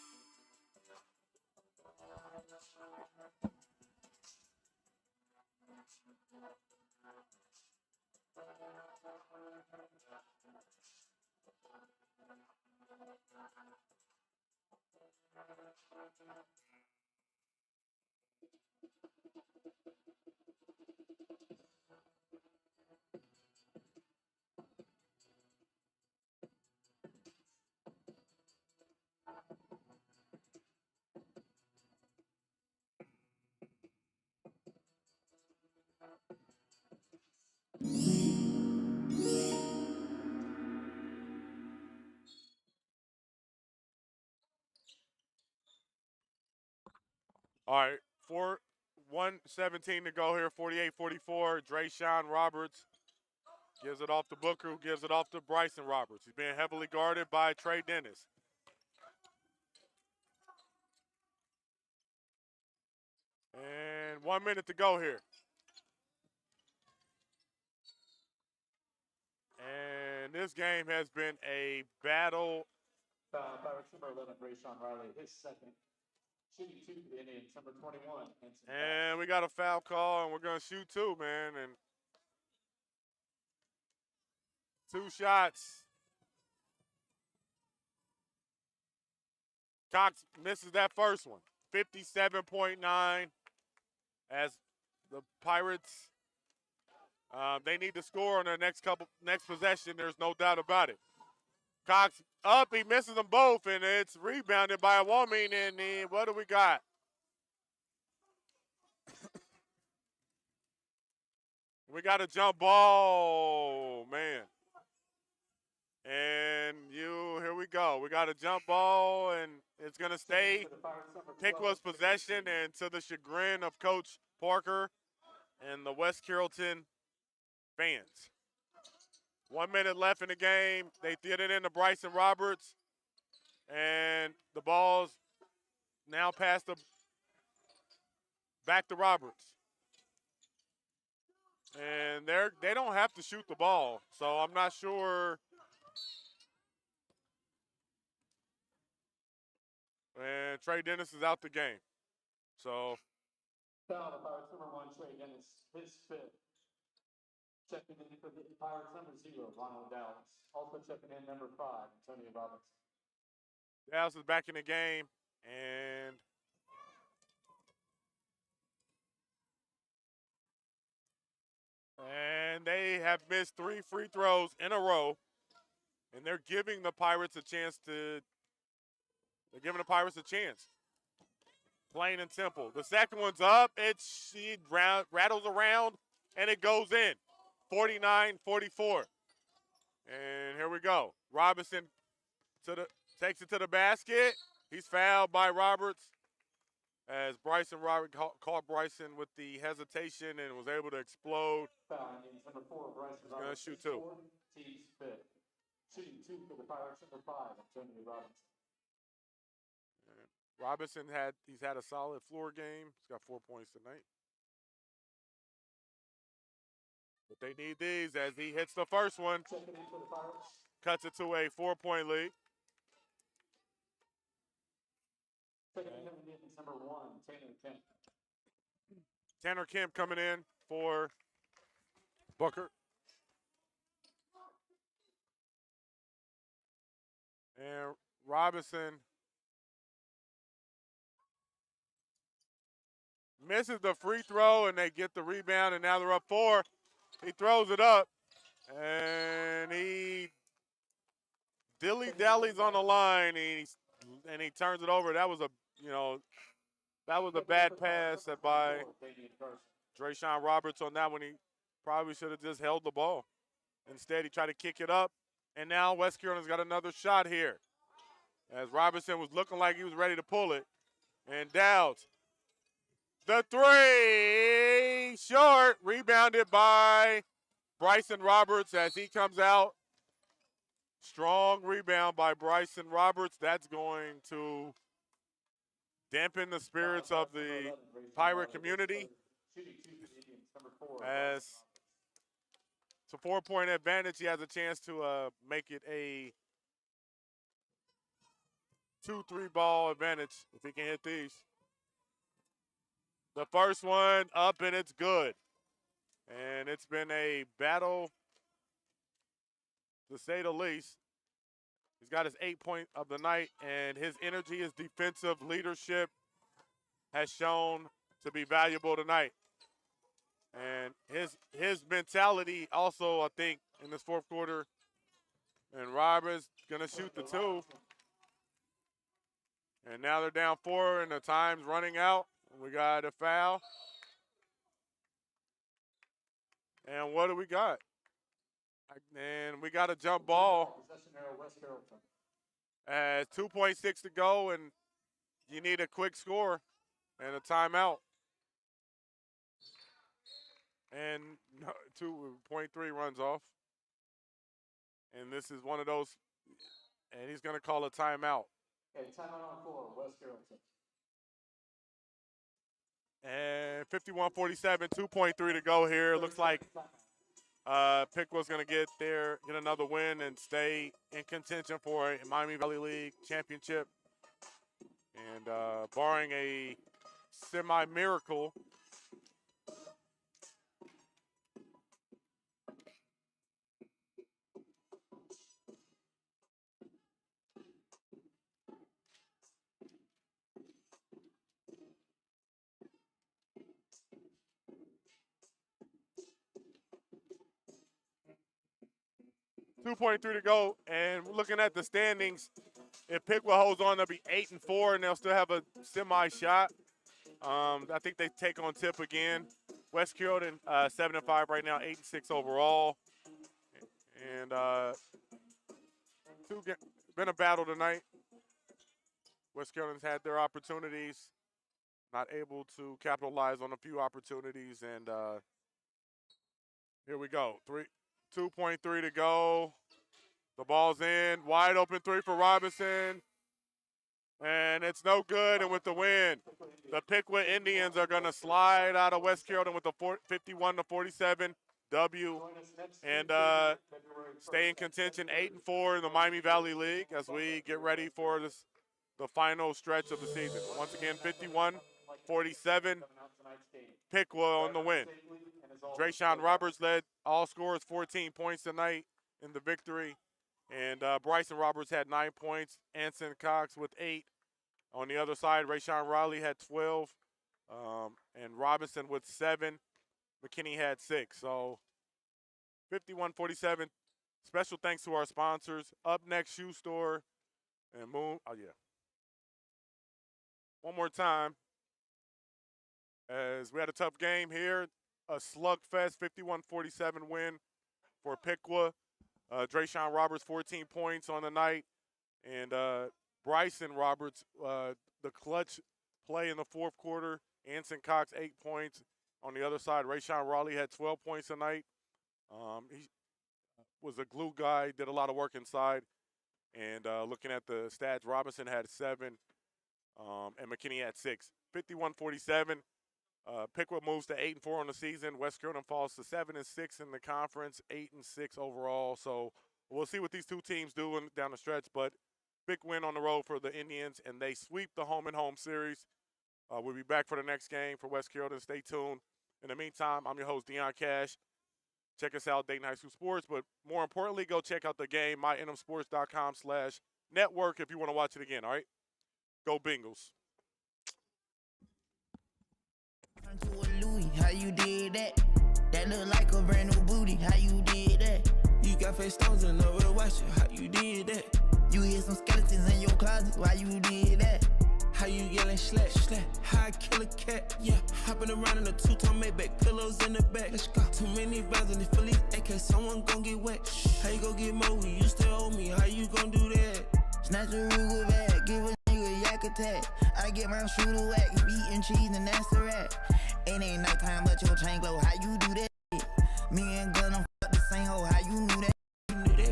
All right, 1:17 to go here, 48-44. Drayshawn Roberts gives it off to Booker, who gives it off to Bryson Roberts. He's being heavily guarded by Trey Dennis. And 1 minute to go here. And this game has been a battle. Pirates number 11, Rayshawn Riley, his second. Shooting 2 for the Indians, number 21. And we got a foul call, and we're going to shoot 2, man. And 2 shots. Cox misses that first one. 57.9 as the Pirates, they need to score on their next possession. There's no doubt about it. Cox up, he misses them both, and it's rebounded by a woman. And what do we got? We got a jump ball, man. And here we go. We got a jump ball, and it's going to stay Piqua's possession, and to the chagrin of Coach Parker and the West Carrollton fans. 1 minute left in the game. They did it into Bryson Roberts, and the ball's now passed back to Roberts. And they don't have to shoot the ball, so I'm not sure. And Trey Dennis is out the game. So. Foul the Pirates number 1, Trey Dennis, his 5th. Checking in for the Pirates number 0, Ronald Dallas. Also checking in number 5, Antonio Roberts. Dallas is back in the game, and they have missed 3 free throws in a row, and they're giving the Pirates a chance. Plain and simple. The second one's up. She rattles around, and it goes in. 49-44. And here we go. Robinson takes it to the basket. He's fouled by Roberts as Bryson Roberts caught Bryson with the hesitation and was able to explode. Foul Indians number 4, Bryson He's going to Roberts. shoot 2. Team's 5th. Shooting 2 for the Pirates number 5, Antonio Roberts. Robinson he's had a solid floor game. He's got 4 points tonight. But they need these as he hits the first one. Checking in for the Pirates. Cuts it to a 4-point lead. Checking in for the Indians number 1, Tanner Kemp. Tanner Kemp coming in for Booker. And Robinson misses the free throw, and they get the rebound, and now they're up 4. He throws it up, and he dilly-dallies on the line, and he turns it over. That was a bad pass by Drayshawn Roberts on that one. He probably should have just held the ball. Instead, he tried to kick it up, And now West Carrollton's got another shot here. As Robinson was looking like he was ready to pull it. And Dowds. The three, short, rebounded by Bryson Roberts as he comes out. Strong rebound by Bryson Roberts. That's going to dampen the spirits of the Pirate community. As it's a 4-point advantage, he has a chance to make it a 2-3 ball advantage if he can hit these. The first one up and it's good. And it's been a battle, to say the least. He's got his 8-point of the night, and his energy, his defensive leadership has shown to be valuable tonight. And his mentality also, I think, in this fourth quarter. And Roberts going to shoot the two. And now they're down 4, and the time's running out. We got a foul. And what do we got? And we got a jump ball. 2.6 to go, and you need a quick score and a timeout. And 2.3 runs off. And this is one of those, and he's going to call a timeout. Okay, timeout on 4, West Carrollton. And 51-47, 2.3 to go here. Looks like Piqua's going to get another win and stay in contention for a Miami Valley League championship. And barring a semi-miracle, 2.3 to go, and looking at the standings, if Piqua holds on, they'll be 8-4, and they'll still have a semi-shot. I think they take on Tip again. West Carrollton 7-5 right now, 8-6 overall, and been a battle tonight. West Carrollton's had their opportunities, not able to capitalize on a few opportunities, and here we go. 2.3 to go. The ball's in. Wide open three for Robinson. And it's no good. And with the win, the Piqua Indians are going to slide out of West Carrollton with a 51-47 W. And stay in contention 8-4 in the Miami Valley League as we get ready for the final stretch of the season. Once again, 51-47. Piqua on the win. Drayshawn Roberts led all scorers, 14 points tonight in the victory. And Bryson Roberts had 9 points. Anson Cox with 8. On the other side, Rayshawn Riley had 12. And Robinson with 7. McKinney had 6. So 51-47. Special thanks to our sponsors. Up Next Shoe Store and Moon. Oh, yeah. One more time. As we had a tough game here. A slugfest 51-47 win for Piqua. Drayshawn Roberts, 14 points on the night. And Bryson Roberts, the clutch play in the fourth quarter. Anson Cox, 8 points. On the other side, Rayshawn Raleigh had 12 points tonight. He was a glue guy, did a lot of work inside. And looking at the stats, Robinson had 7, and McKinney had 6. 51-47. Piqua moves to 8-4 on the season. West Carrollton falls to 7-6 in the conference, 8-6 overall. So we'll see what these two teams do down the stretch. But big win on the road for the Indians, and they sweep the home-and-home series. We'll be back for the next game for West Carrollton. Stay tuned. In the meantime, I'm your host, Deion Cash. Check us out, Dayton High School Sports. But more importantly, go check out the game, mynmsports.com/network if you want to watch it again, all right? Go Bengals. To a Louis, how you did that? That look like a brand new booty, how you did that? You got face stones and over the washer, how you did that? You hid some skeletons in your closet, why you did that? How you yelling slash. How I kill a cat, yeah. Hopping around in a two-tone Maybach, pillows in the back. Let's go. Too many rounds in the Philly AK, someone gon' get wet. How you gon' get more when you still owe me? How you gon' do that? Snatch a Ruger bag, give a nigga a yak attack. I get my shooter whack, beef and cheese and that's a rat. It ain't nighttime but your chain glow, how you do that shit? Me and Gun don't fuck the same hoe, how you knew that?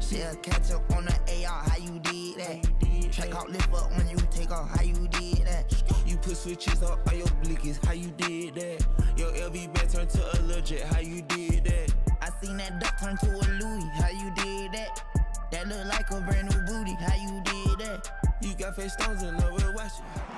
Shit, catch up on the AR, how you did that? Track out, lift up when you take off, how you did that? You put switches on all your blickies, how you did that? Your LV bag turned to a little jet, how you did that? I seen that duck turn to a Louis, how you did that? That look like a brand new booty, how you did that? You got face stones and never watch it.